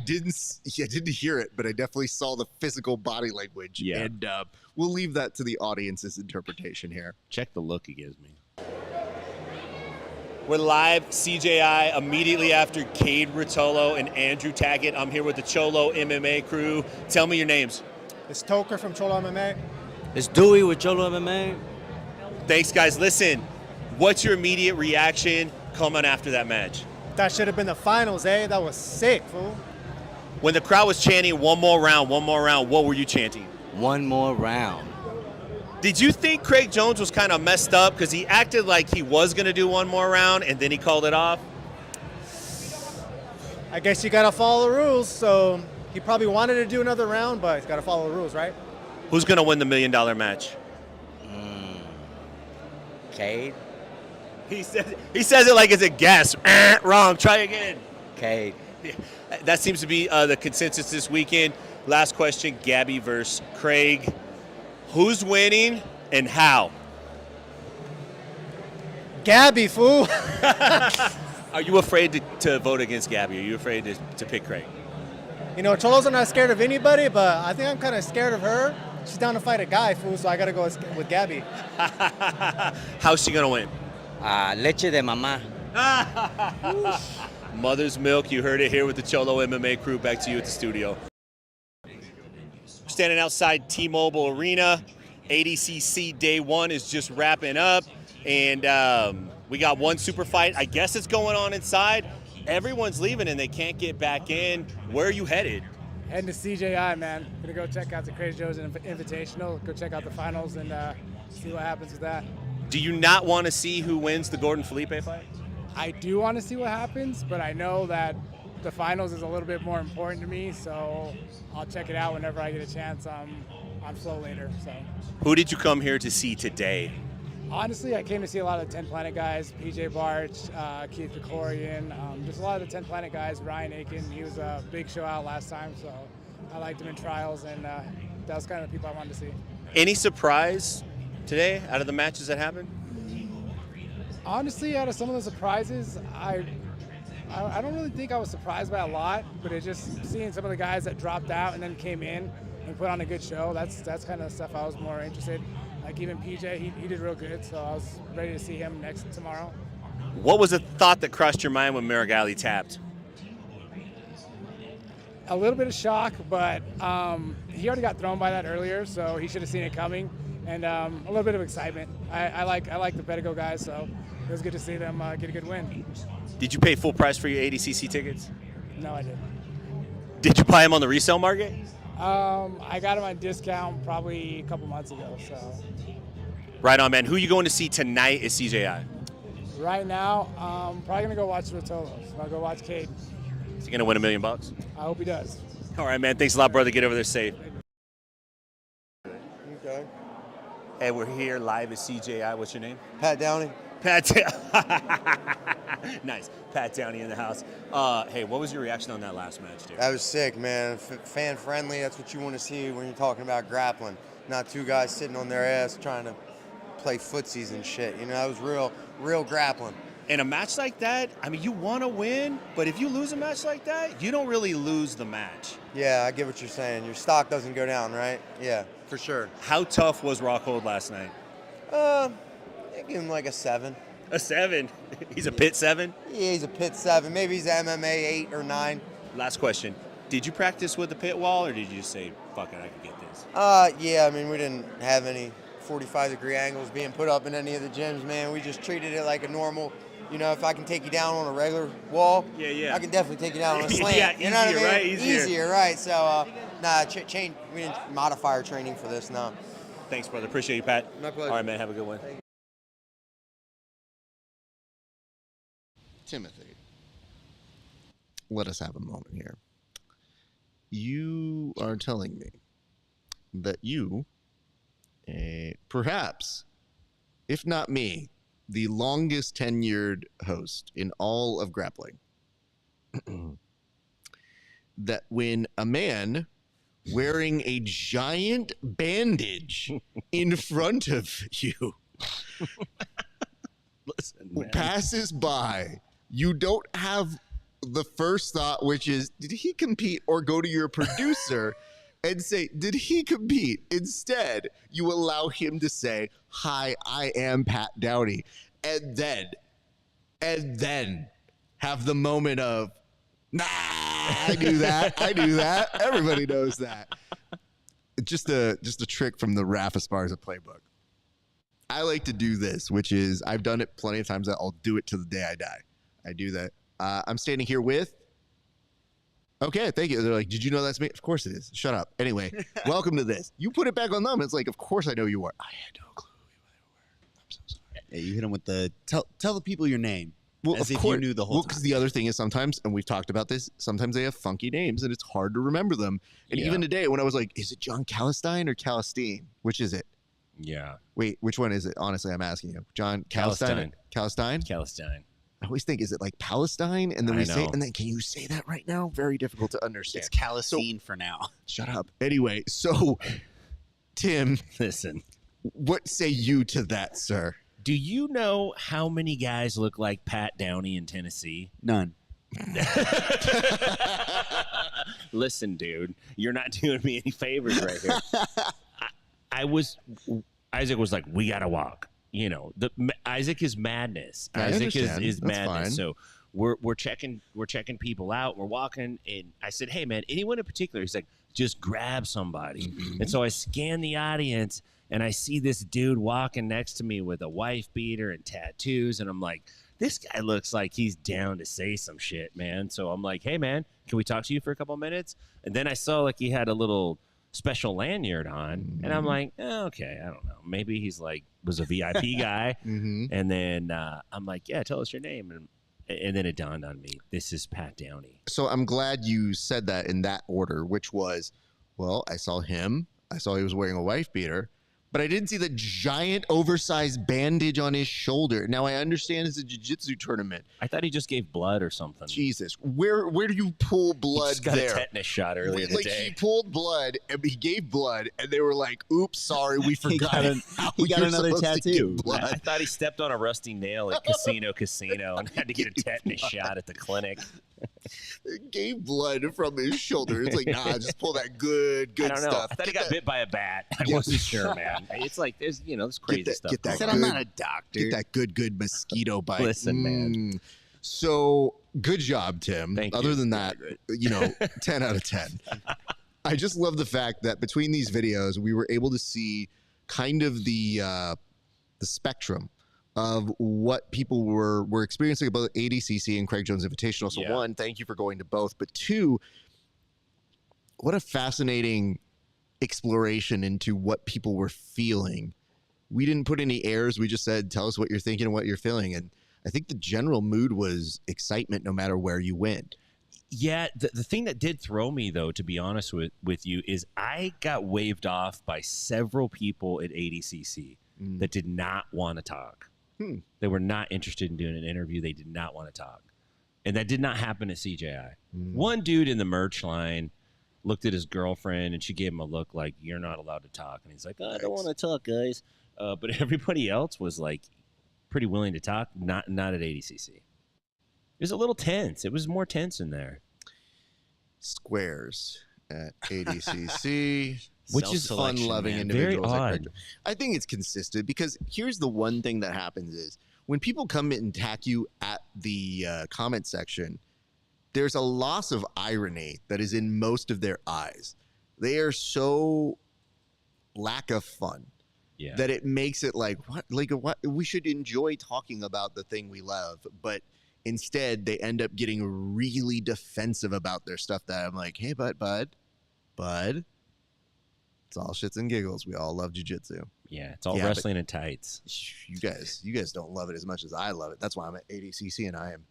didn't hear it, but I definitely saw the physical body language. Yeah. And we'll leave that to the audience's interpretation here. Check the look he gives me. We're live, CJI, immediately after Cade Rotolo and Andrew Tackett. I'm here with the Cholo MMA crew. Tell me your names. It's Toker from Cholo MMA. It's Dewey with Cholo MMA. Thanks, guys. Listen, what's your immediate reaction coming after that match? That should have been the finals, eh? That was sick, fool. When the crowd was chanting one more round, what were you chanting? One more round. Did you think Craig Jones was kind of messed up because he acted like he was going to do one more round and then he called it off? I guess you got to follow the rules. So he probably wanted to do another round, but he's got to follow the rules, right? Who's going to win the $1 million match? Cade. He says it like it's a guess. Wrong. Try again. Cade. Yeah, that seems to be the consensus this weekend. Last question, Gabby versus Craig. Who's winning and how? Gabby, fool. Are you afraid to vote against Gabby? Are you afraid to pick Craig? You know, Cholos are not scared of anybody, but I think I'm kind of scared of her. She's down to fight a guy, fool, so I got to go with Gabby. How's she going to win? Leche de mamá. Mother's milk. You heard it here with the Cholo MMA crew. Back to you at the studio. Standing outside T-Mobile Arena. ADCC Day 1 is just wrapping up. And we got one super fight. I guess it's going on inside. Everyone's leaving and they can't get back in. Where are you headed? Heading to CJI, man. Gonna go check out the CRAIG Jones Invitational. Go check out the finals and see what happens with that. Do you not want to see who wins the Gordon Felipe fight? I do want to see what happens, but I know that the finals is a little bit more important to me, so I'll check it out whenever I get a chance on Flow later. So, Who did you come here to see today? honestly, I came to see a lot of the 10 Planet guys, PJ Barch, Keith Vicorian, just a lot of the 10 Planet guys, Ryan Aiken. He was a big show out last time, so I liked him in trials, and that was kind of the people I wanted to see. Any surprise today out of the matches that happened? Honestly, out of some of the surprises, I don't really think I was surprised by a lot, but it's just seeing some of the guys that dropped out and then came in and put on a good show. That's kind of the stuff I was more interested. Like even PJ, he did real good, so I was ready to see him tomorrow. What was the thought that crossed your mind when Marigali tapped? A little bit of shock, but he already got thrown by that earlier, so he should have seen it coming. And a little bit of excitement. I like the Pedigo guys, so it was good to see them get a good win. Did you pay full price for your ADCC tickets? No, I didn't. Did you buy him on the resale market? I got him on discount probably a couple months ago. So Right on, man. Who you going to see tonight is CJI? right now, I'm probably gonna go watch Rotolo. I'll go watch Cade. Is he going to win $1 million? I hope he does. All right, man. Thanks a lot, brother. Get over there safe. Okay. Hey, we're here live at CJI. What's your name? Pat Downey. Pat. Nice. Pat Downey in the house. Hey, what was your reaction on that last match, dude? That was sick, man. Fan friendly. That's what you want to see when you're talking about grappling. Not two guys sitting on their ass trying to play footsies and shit. You know, that was real grappling. In a match like that, I mean, you want to win, but if you lose a match like that, you don't really lose the match. Yeah, I get what you're saying. Your stock doesn't go down, right? Yeah, for sure. How tough was Rockhold last night? I give him like a 7. A 7? He's a pit 7? Yeah, he's a pit 7. Maybe he's MMA 8 or 9. Last question. Did you practice with the pit wall, or did you just say, fuck it, I can get this? Yeah, I mean, we didn't have any 45-degree angles being put up in any of the gyms, man. We just treated it like a normal, you know, if I can take you down on a regular wall, I can definitely take you down on a slant. Yeah, you know what I mean? right? Easier, right? So, we didn't modify our training for this, no. Thanks, brother. Appreciate you, Pat. My pleasure. All right, man. Have a good one. Timothy, let us have a moment here. You are telling me that you, perhaps, if not me, the longest tenured host in all of grappling, that when a man wearing a giant bandage in front of you passes by, you don't have the first thought, which is, did he compete, or go to your producer and say, did he compete? Instead, you allow him to say, hi, I am Pat Downey. And then have the moment of, nah, I knew that. I knew that. Everybody knows that. Just a trick from the RAF ESPARZA playbook. I like to do this, which is, I've done it plenty of times. I'll do it to the day I die. I do that. I'm standing here with, okay, thank you. They're like, did you know that's me? Of course it is. Shut up. Anyway, welcome to this. You put it back on them. It's like, of course I know you are. I had no clue who they were. I'm so sorry. Yeah, you hit them with the, tell the people your name. Well, as if you knew the whole time. Because the other thing is sometimes, and we've talked about this, sometimes they have funky names and it's hard to remember them. And even today, when I was like, is it John Calistine or Calistine? Which is it? Yeah. Wait, which one is it? Honestly, I'm asking you. John Calistine? Calistine? Calistine. I always think, is it like Palestine? And then we say, and then can you say that right now? Very difficult to understand. It's Calistine for now. Shut up. Anyway, so Tim, listen. What say you to that, sir? Do you know how many guys look like Pat Downey in Tennessee? None. Listen, dude, you're not doing me any favors right here. Isaac was like, we got to walk. You know, Isaac is madness. Isaac is madness. Fine. So we're checking people out. We're walking, and I said, hey man, anyone in particular? He's like, just grab somebody. Mm-hmm. And so I scan the audience, and I see this dude walking next to me with a wife beater and tattoos, and I'm like, this guy looks like he's down to say some shit, man. So I'm like, hey man, can we talk to you for a couple minutes? And then I saw like he had a little special lanyard on, and I'm like, okay, I don't know, maybe he's like was a VIP guy. And then I'm like, yeah, tell us your name. And then it dawned on me, this is Pat Downey. So I'm glad you said that in that order, which was, well, I saw him, I saw he was wearing a wife beater, but I didn't see the giant oversized bandage on his shoulder. Now I understand it's a jiu-jitsu tournament. I thought he just gave blood or something. Jesus, where do you pull blood? He just got there? a tetanus shot earlier in the day. He pulled blood, and he gave blood, and they were like, "Oops, sorry, we forgot." He got another tattoo. I thought he stepped on a rusty nail at Casino and had to get a tetanus shot at the clinic. Gave blood from his shoulder. It's like, nah, just pull that good I don't know. stuff. I thought he got bit by a bat. I wasn't sure, man. It's like there's this crazy stuff. Get that. I said, I'm not a doctor. Get that good mosquito bite. Listen, man. So good job, Tim. Thank you. Other than that, 10 out of 10. I just love the fact that between these videos, we were able to see kind of the spectrum of what people were experiencing about ADCC and Craig Jones Invitational. So one, thank you for going to both. But two, what a fascinating exploration into what people were feeling. We didn't put any airs. We just said, tell us what you're thinking and what you're feeling. And I think the general mood was excitement no matter where you went. Yeah, the thing that did throw me, though, to be honest with you, is I got waved off by several people at ADCC that did not want to talk. They were not interested in doing an interview. They did not want to talk. And that did not happen at CJI. One dude in the merch line looked at his girlfriend, and she gave him a look like, you're not allowed to talk. And he's like, I don't want to talk, guys. But everybody else was, like, pretty willing to talk, not at ADCC. It was a little tense. It was more tense in there. Squares at ADCC. Which is fun-loving man. Very individuals. odd. I think it's consistent because here's the one thing that happens is when people come in and attack you at the comment section, there's a loss of irony that is in most of their eyes. They are so lack of fun that it makes it like what we should enjoy talking about the thing we love, but instead they end up getting really defensive about their stuff that I'm like, hey, bud. It's all shits and giggles. We all love jiu-jitsu. Yeah, it's all wrestling in tights. You guys don't love it as much as I love it. That's why I'm at ADCC and I am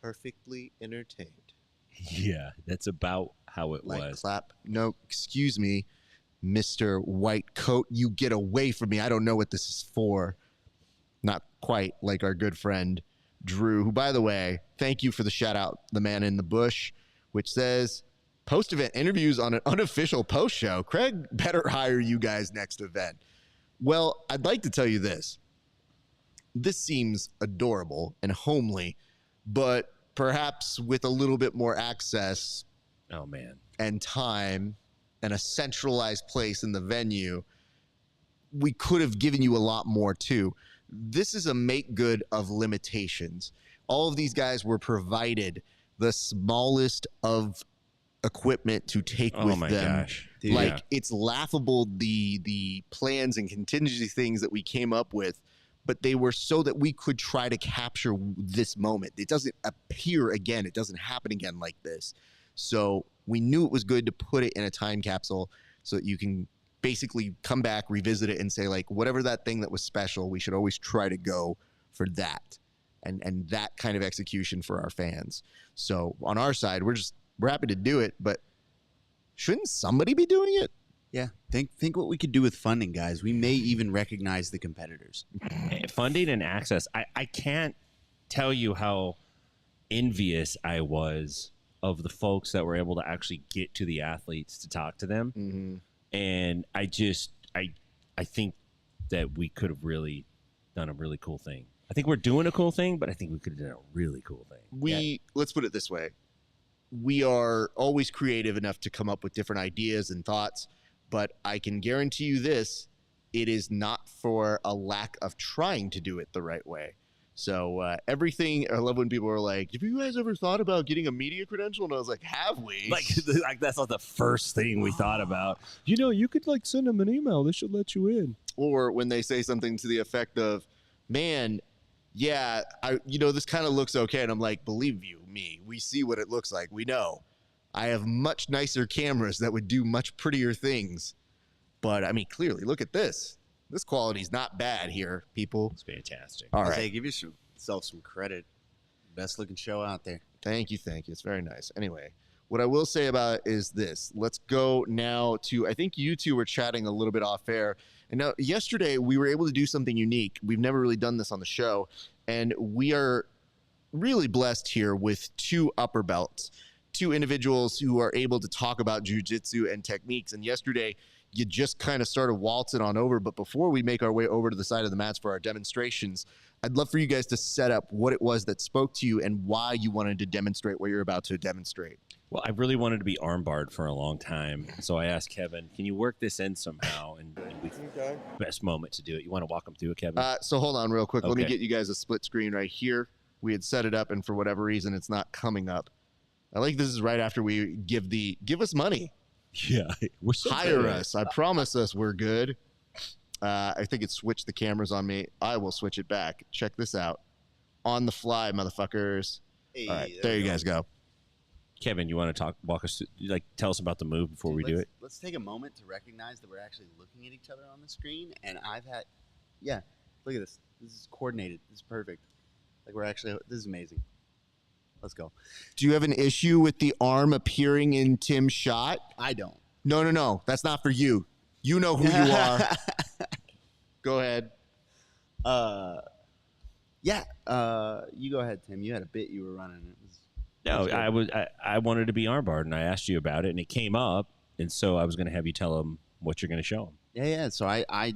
perfectly entertained. Yeah, that's about how it was. Clap. No, excuse me, Mr. White Coat. You get away from me. I don't know what this is for. Not quite like our good friend Drew, who, by the way, thank you for the shout out, the man in the bush, which says, post-event interviews on an unofficial post show. Craig better hire you guys next event. Well, I'd like to tell you this. This seems adorable and homely, but perhaps with a little bit more access and time and a centralized place in the venue, we could have given you a lot more too. This is a make good of limitations. All of these guys were provided the smallest of equipment to take with them. Dude, like it's laughable the plans and contingency things that we came up with, but they were so that we could try to capture this moment. It doesn't appear again. It doesn't happen again like this. So we knew it was good to put it in a time capsule so that you can basically come back, revisit it, and say, like, whatever that thing that was special, we should always try to go for that and that kind of execution for our fans. So on our side, we're happy to do it, but shouldn't somebody be doing it? Yeah, think what we could do with funding, guys. We may even recognize the competitors. Funding and access. I can't tell you how envious I was of the folks that were able to actually get to the athletes to talk to them. And I think that we could have really done a really cool thing. I think we're doing a cool thing, but I think we could have done a really cool thing. Let's put it this way. We are always creative enough to come up with different ideas and thoughts, but I can guarantee you this, it is not for a lack of trying to do it the right way. So everything, I love when people are like, have you guys ever thought about getting a media credential? And I was like, have we? Like that's not the first thing we thought about. You know, you could like send them an email. They should let you in. Or when they say something to the effect of, man, yeah, this kind of looks okay. And I'm like, believe you me, we see what it looks like. We know. I have much nicer cameras that would do much prettier things. But, I mean, clearly, look at this. This quality's not bad here, people. It's fantastic. All right. Say, give yourself some credit. Best looking show out there. Thank you. It's very nice. Anyway, what I will say about it is this. Let's go now to, I think you two were chatting a little bit off air. And now, yesterday, we were able to do something unique. We've never really done this on the show. And we are really blessed here with two upper belts, two individuals who are able to talk about jiu-jitsu and techniques. And yesterday, you just kind of started waltzing on over. But before we make our way over to the side of the mats for our demonstrations, I'd love for you guys to set up what it was that spoke to you and why you wanted to demonstrate what you're about to demonstrate. Well, I really wanted to be armbarred for a long time. So I asked Kevin, can you work this in somehow? And best moment to do it. You want to walk them through it, Kevin? So hold on real quick. Okay. Let me get you guys a split screen right here. We had set it up, and for whatever reason, it's not coming up. I like this is right after we give us money. Yeah. We're so hire good. us. I promise us we're good. I think it switched the cameras on me. I will switch it back. Check this out. On the fly, motherfuckers. Hey, all right, there you guys go. Kevin, you want to walk us through, tell us about the move before we do it? Let's take a moment to recognize that we're actually looking at each other on the screen. And yeah, look at this. This is coordinated. This is perfect. This is amazing. Let's go. Do you have an issue with the arm appearing in Tim's shot? I don't. No. That's not for you. You know who you are. Go ahead. You go ahead, Tim. You had a bit you were running. I wanted to be armbarred, and I asked you about it, and it came up, and so I was going to have you tell him what you're going to show him. Yeah. So I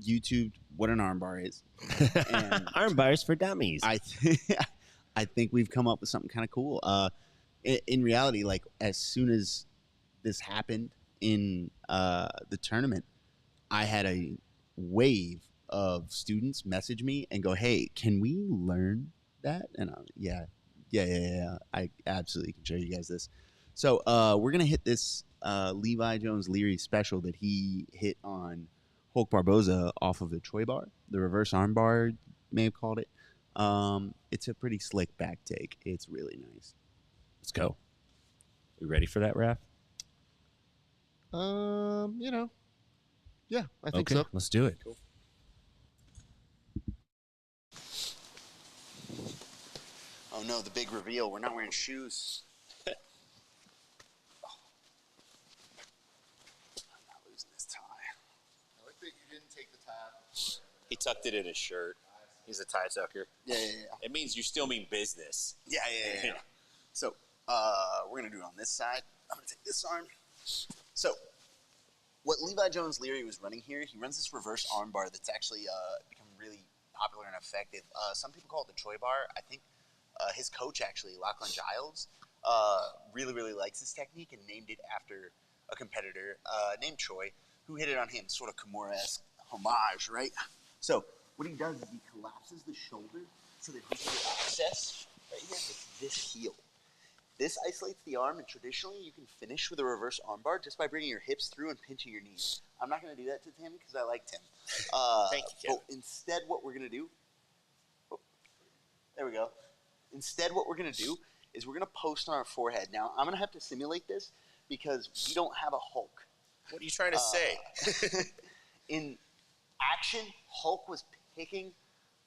YouTubed what an armbar is. And armbars for dummies. I think we've come up with something kind of cool. In reality, as soon as this happened in the tournament, I had a wave of students message me and go, "Hey, can we learn that?" And yeah. I absolutely can show you guys this. So we're gonna hit this Levi Jones Leary special that he hit on Hulk Barboza off of the Troy bar, the reverse arm bar, you may have called it. It's a pretty slick back take. It's really nice. Let's go. We ready for that, Raph? Yeah, I think okay, so. Let's do it. Cool. Oh no, the big reveal. We're not wearing shoes. I'm not losing this tie. I like that you didn't take the tie. He tucked it in his shirt. He's a tie tucker. Yeah. It means you still mean business. Yeah. So we're gonna do it on this side. I'm gonna take this arm. So what Levi Jones Leary was running here, he runs this reverse arm bar that's actually become really popular and effective. Some people call it the Troy bar. I think his coach, actually, Lachlan Giles, really likes this technique and named it after a competitor named Troy, who hit it on him, sort of Kimura-esque homage, right? So what he does is he collapses the shoulder so that he can get access right here with this heel. This isolates the arm, and traditionally you can finish with a reverse armbar just by bringing your hips through and pinching your knees. I'm not going to do that to Tim because I like Tim. Thank you, Kevin. But instead what we're going to do, there we go. Instead what we're going to do is we're going to post on our forehead. Now, I'm going to have to simulate this because we don't have a Hulk. What are you trying to say? In action, Hulk was picking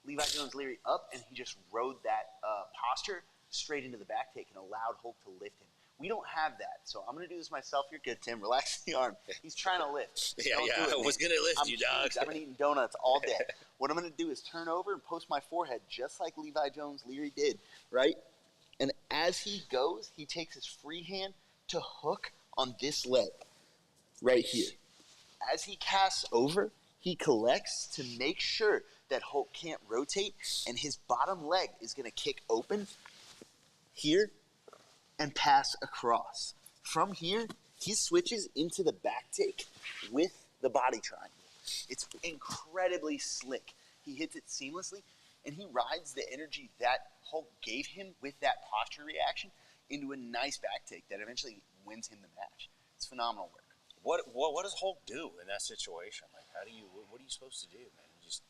Levi Jones Leary up, and he just rode that posture straight into the back take and allowed Hulk to lift him. We don't have that, so I'm going to do this myself. You're good, Tim. Relax the arm. He's trying to lift. I was going to lift you, dog. I've been eating donuts all day. What I'm going to do is turn over and post my forehead just like Levi Jones Leary did, right? And as he goes, he takes his free hand to hook on this leg right here. As he casts over, he collects to make sure that Hulk can't rotate, and his bottom leg is going to kick open here and pass across. From here, he switches into the back take with the body triangle. It's incredibly slick. He hits it seamlessly, and he rides the energy that Hulk gave him with that posture reaction into a nice back take that eventually wins him the match. It's phenomenal work. What does Hulk do in that situation? What are you supposed to do, man? You just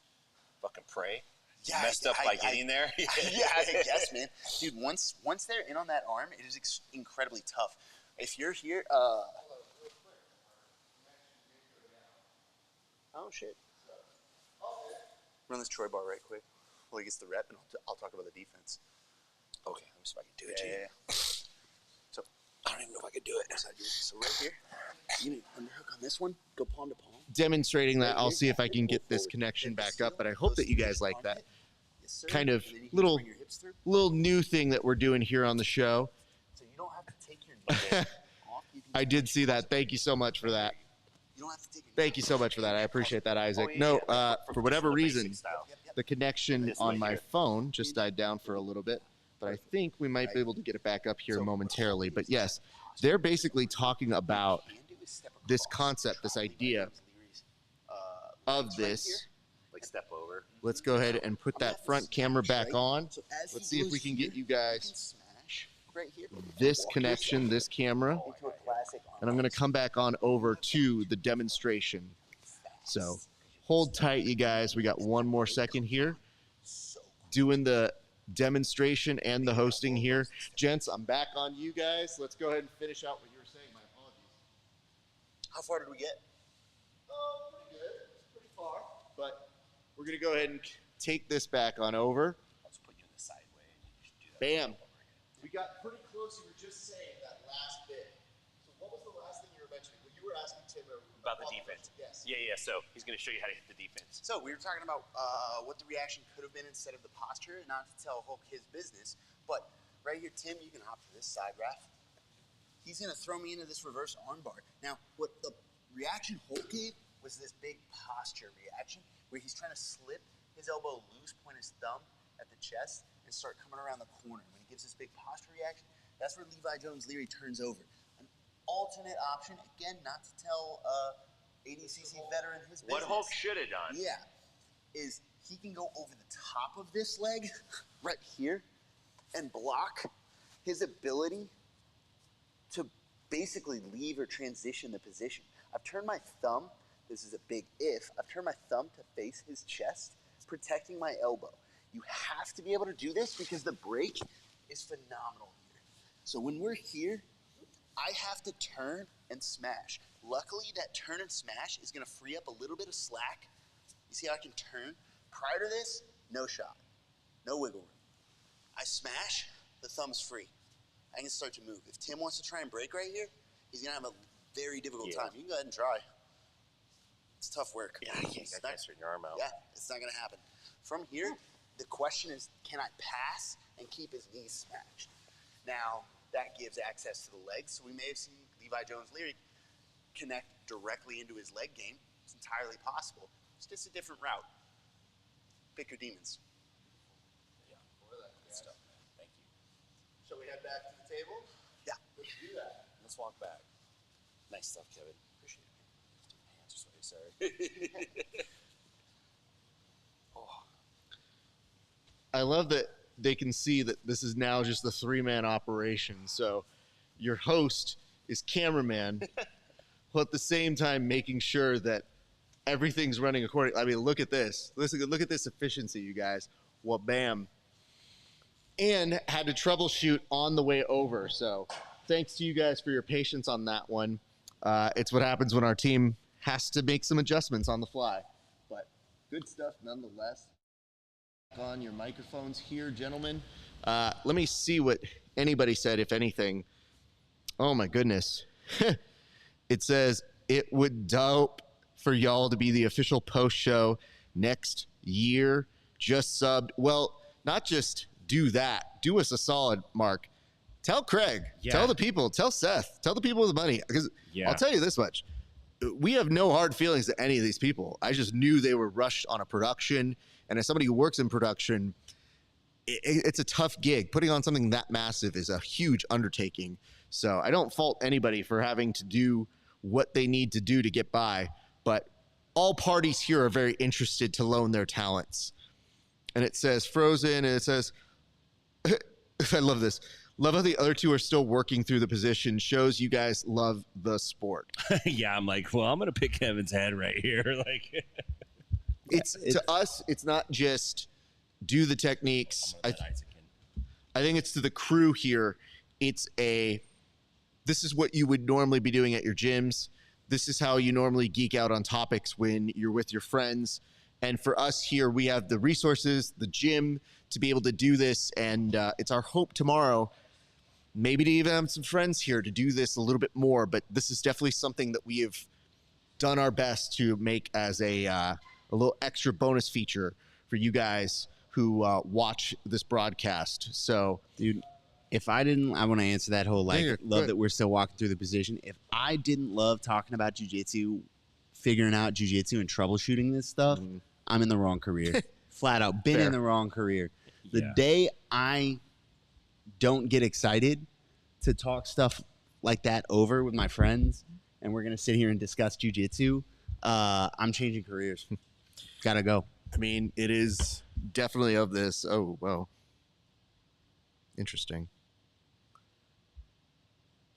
fucking pray? Yeah, messed up by getting there? Yeah, I guess, man. Dude, once they're in on that arm, it is incredibly tough. If you're here, oh shit. Run this Troy bar right quick while he gets the rep, and I'll talk about the defense. Okay, let me see if I can do it. Yeah. So I don't even know if I could do it. So right here, you need an underhook on this one. Go palm to palm. Demonstrating that, I'll see if I can get this connection back up, but I hope that you guys like that kind of little new thing that we're doing here on the show. So you don't have to take your knee off. I did see that. Thank you so much for that. Thank you so much for that. I appreciate that, Isaac. No, for whatever reason, the connection on my phone just died down for a little bit, but I think we might be able to get it back up here momentarily. But yes, they're basically talking about this concept, this idea of this. Like step over. Let's go ahead and put that front camera back on. Let's see if we can get you guys this connection, this camera. And I'm going to come back on over to the demonstration. So hold tight, you guys. We got one more second here. Doing the demonstration and the hosting here. Gents, I'm back on you guys. Let's go ahead and finish out what you were saying. My apologies. How far did we get? Pretty good. Pretty far. But we're going to go ahead and take this back on over. Let's put you in the side way. You should do that. Bam. We got pretty close. You were just saying that last bit. So what was the last thing you were mentioning? Well, you were asking Tim About the defense. Yes. Yeah. So he's going to show you how to hit the defense. So we were talking about what the reaction could have been instead of the posture, not to tell Hulk his business, but right here, Tim, you can hop to this side, Raf. He's going to throw me into this reverse armbar. Now, what the reaction Hulk gave was this big posture reaction where he's trying to slip his elbow loose, point his thumb at the chest, and start coming around the corner. When he gives this big posture reaction, that's where Levi Jones-Leary turns over. An alternate option, again, not to tell ADCC veteran his business. What Hulk should have done. Yeah, is he can go over the top of this leg right here and block his ability to basically leave or transition the position. I've turned my thumb, this is a big if, I've turned my thumb to face his chest, protecting my elbow. You have to be able to do this because the break is phenomenal here. So when we're here, I have to turn and smash. Luckily, that turn and smash is gonna free up a little bit of slack. You see how I can turn? Prior to this, no shot, no wiggle room. I smash, the thumb's free. I can start to move. If Tim wants to try and break right here, he's gonna have a very difficult time. You can go ahead and try. It's tough work. Yeah, you can't straighten your arm out. Yeah, it's not gonna happen. From here, the question is, can I pass and keep his knees smashed? Now, that gives access to the legs, so we may have seen Levi Jones-Leary connect directly into his leg game. It's entirely possible. It's just a different route. Pick your demons. Yeah. Good stuff, man. Thank you. Shall we head back to the table? Yeah. Let's do that. Let's walk back. Nice stuff, Kevin. Appreciate it. My hands are sweaty, sorry. Oh. I love that they can see that this is now just the three-man operation. So your host is cameraman, while at the same time making sure that everything's running according. I mean, look at this. Look at this efficiency, you guys. Well, bam. And had to troubleshoot on the way over. So thanks to you guys for your patience on that one. It's what happens when our team has to make some adjustments on the fly. But good stuff nonetheless. On your microphones here, gentlemen. Let me see what anybody said, if anything. Oh, my goodness. It says, it would dope for y'all to be the official post show next year. Just subbed. Well, not just do that. Do us a solid, Mark. Tell Craig. Yeah. Tell the people. Tell Seth. Tell the people with the money. Because I'll tell you this much. We have no hard feelings to any of these people. I just knew they were rushed on a production. And as somebody who works in production, it's a tough gig. Putting on something that massive is a huge undertaking. So I don't fault anybody for having to do what they need to do to get by. But all parties here are very interested to loan their talents. And it says Frozen, and it says, I love this. Love how the other two are still working through the position. Shows you guys love the sport. Yeah, I'm like, well, I'm going to pick Kevin's head right here. Like, it's to us, it's not just do the techniques. I think it's to the crew here. It's this is what you would normally be doing at your gyms. This is how you normally geek out on topics when you're with your friends. And for us here, we have the resources, the gym to be able to do this. And it's our hope tomorrow, maybe to even have some friends here to do this a little bit more. But this is definitely something that we have done our best to make as a little extra bonus feature for you guys who watch this broadcast. So, dude, if I didn't, I want to answer that whole love that we're still walking through the position. If I didn't love talking about jiu-jitsu, figuring out jiu-jitsu and troubleshooting this stuff, I'm in the wrong career. Flat out, been in the wrong career. The day I don't get excited to talk stuff like that over with my friends, and we're going to sit here and discuss jiu-jitsu, I'm changing careers. Gotta go. I mean, it is definitely of this. Oh, well. Interesting.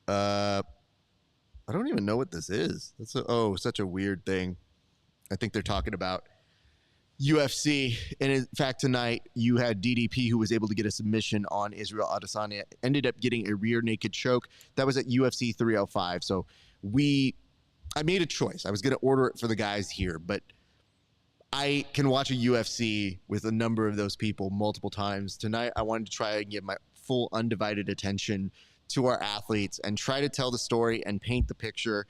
I don't even know what this is. That's such a weird thing. I think they're talking about UFC. And in fact, tonight you had DDP, who was able to get a submission on Israel Adesanya, ended up getting a rear naked choke. That was at UFC 305. So I made a choice. I was going to order it for the guys here, but I can watch a UFC with a number of those people multiple times. Tonight, I wanted to try and give my full undivided attention to our athletes and try to tell the story and paint the picture.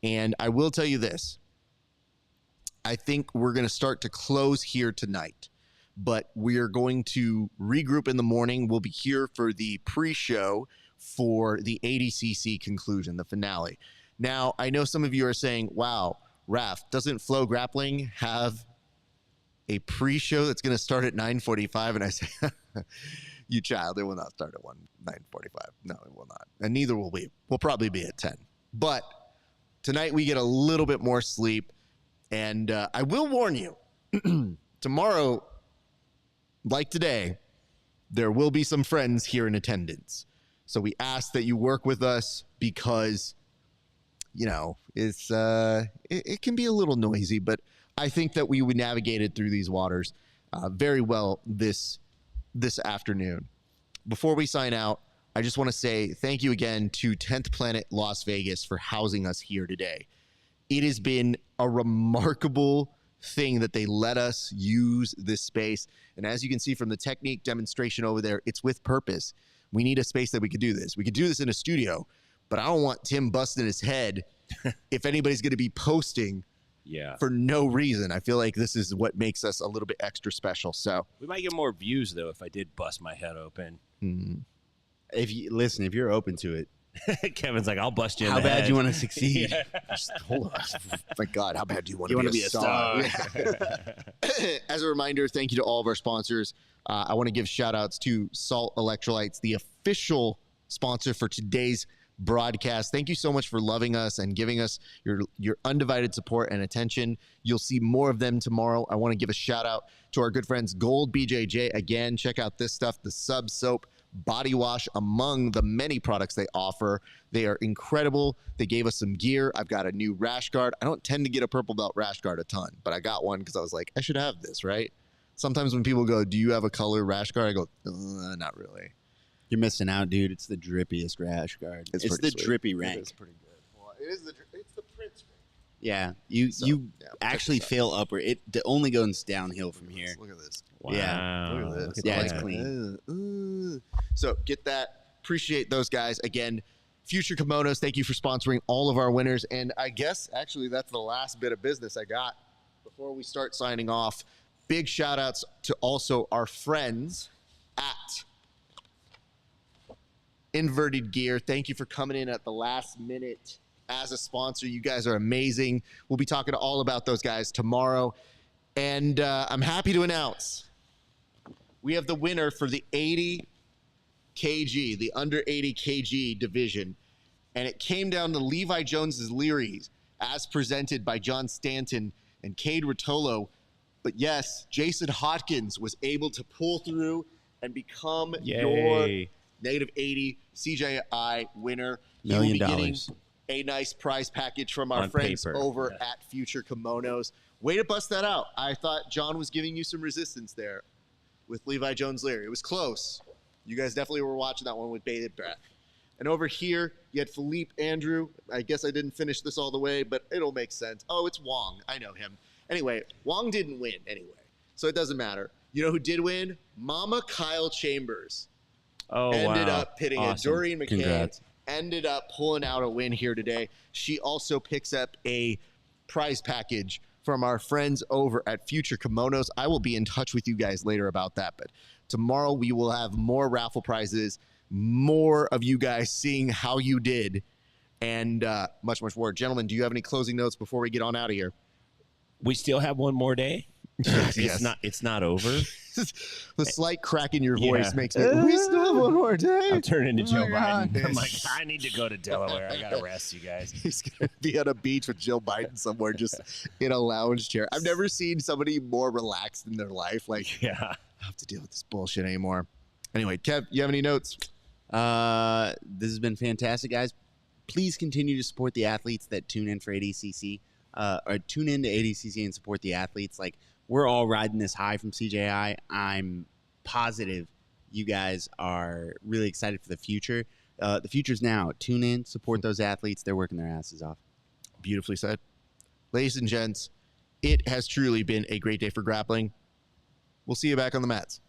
And I will tell you this. I think we're going to start to close here tonight, but we're going to regroup in the morning. We'll be here for the pre-show for the ADCC conclusion, the finale. Now, I know some of you are saying, wow, Raf, doesn't Flow Grappling have a pre-show that's going to start at 9:45? And I say, you child, it will not start at 9:45. No, it will not. And neither will we. We'll probably be at 10. But tonight we get a little bit more sleep. And I will warn you, tomorrow, like today, there will be some friends here in attendance. So we ask that you work with us because, you know, it can be a little noisy, but I think that we would navigate it through these waters very well this afternoon. Before we sign out, I just want to say thank you again to 10th Planet Las Vegas for housing us here today. It has been a remarkable thing that they let us use this space. And as you can see from the technique demonstration over there, it's with purpose. We need a space that we could do this. We could do this in a studio, but I don't want Tim busting his head if anybody's going to be posting for no reason. I feel like this is what makes us a little bit extra special. So we might get more views, though, if I did bust my head open. If you're open to it. Kevin's like, I'll bust you in How the bad head. do you want to succeed? Just hold on. My God, how bad do you want to be a star? As a reminder, thank you to all of our sponsors. I want to give shout outs to Salt Electrolytes, the official sponsor for today's broadcast. Thank you so much for loving us and giving us your undivided support and attention. You'll see more of them tomorrow. I want to give a shout out to our good friends Gold BJJ. Again, check out this stuff, the Sub Soap body wash, among the many products they offer. They are incredible. They gave us some gear. I've got a new rash guard. I don't tend to get a purple belt rash guard a ton, but I got one because I was like, I should have this, right? Sometimes when people go, do you have a color rash guard? I go, not really. You're missing out, dude. It's the drippiest rash guard. It's the sweet. drippy rank. It is pretty good. Well, it's the Prince rank. Yeah, you actually fail upward. It only goes downhill from here. Look at this. Wow. Yeah. Look at this. Yeah, it's clean. So get that. Appreciate those guys. Again, Future Kimonos, thank you for sponsoring all of our winners. And I guess, actually, that's the last bit of business I got before we start signing off. Big shout outs to also our friends at Inverted Gear. Thank you for coming in at the last minute as a sponsor. You guys are amazing. We'll be talking all about those guys tomorrow. And I'm happy to announce we have the winner for the 80 kg, the under 80 kg division. And it came down to Levi Jones's Leary as presented by John Stanton and Cade Rotolo. But yes, Jason Hotkins was able to pull through and become your negative 80 CJI winner. $1 million. Getting a nice prize package from our friends over at Future Kimonos. Way to bust that out. I thought John was giving you some resistance there with Levi Jones Leary. It was close. You guys definitely were watching that one with bated breath. And over here, you had Philippe Andrew. I guess I didn't finish this all the way, but it'll make sense. Oh, it's Wong. I know him. Anyway, Wong didn't win anyway, so it doesn't matter. You know who did win? Mama Kyle Chambers. Ended up pitting a Doreen McCann. Congrats. Ended up pulling out a win here today. She also picks up a prize package from our friends over at Future Kimonos. I will be in touch with you guys later about that, but tomorrow we will have more raffle prizes, more of you guys seeing how you did, and much, much more. Gentlemen, do you have any closing notes before we get on out of here? We still have one more day. Yes. It's not over. The slight crack in your voice makes me, we still have one more day. I'm turning into Joe Biden. I'm like, I need to go to Delaware. I got to rest, you guys. He's going to be on a beach with Jill Biden somewhere just in a lounge chair. I've never seen somebody more relaxed in their life. Like, I don't have to deal with this bullshit anymore. Anyway, Kev, you have any notes? This has been fantastic, guys. Please continue to support the athletes that tune in for ADCC, or tune in to ADCC and support the athletes. Like, we're all riding this high from CJI. I'm positive you guys are really excited for the future. The future's now. Tune in, support those athletes. They're working their asses off. Beautifully said. Ladies and gents, it has truly been a great day for grappling. We'll see you back on the mats.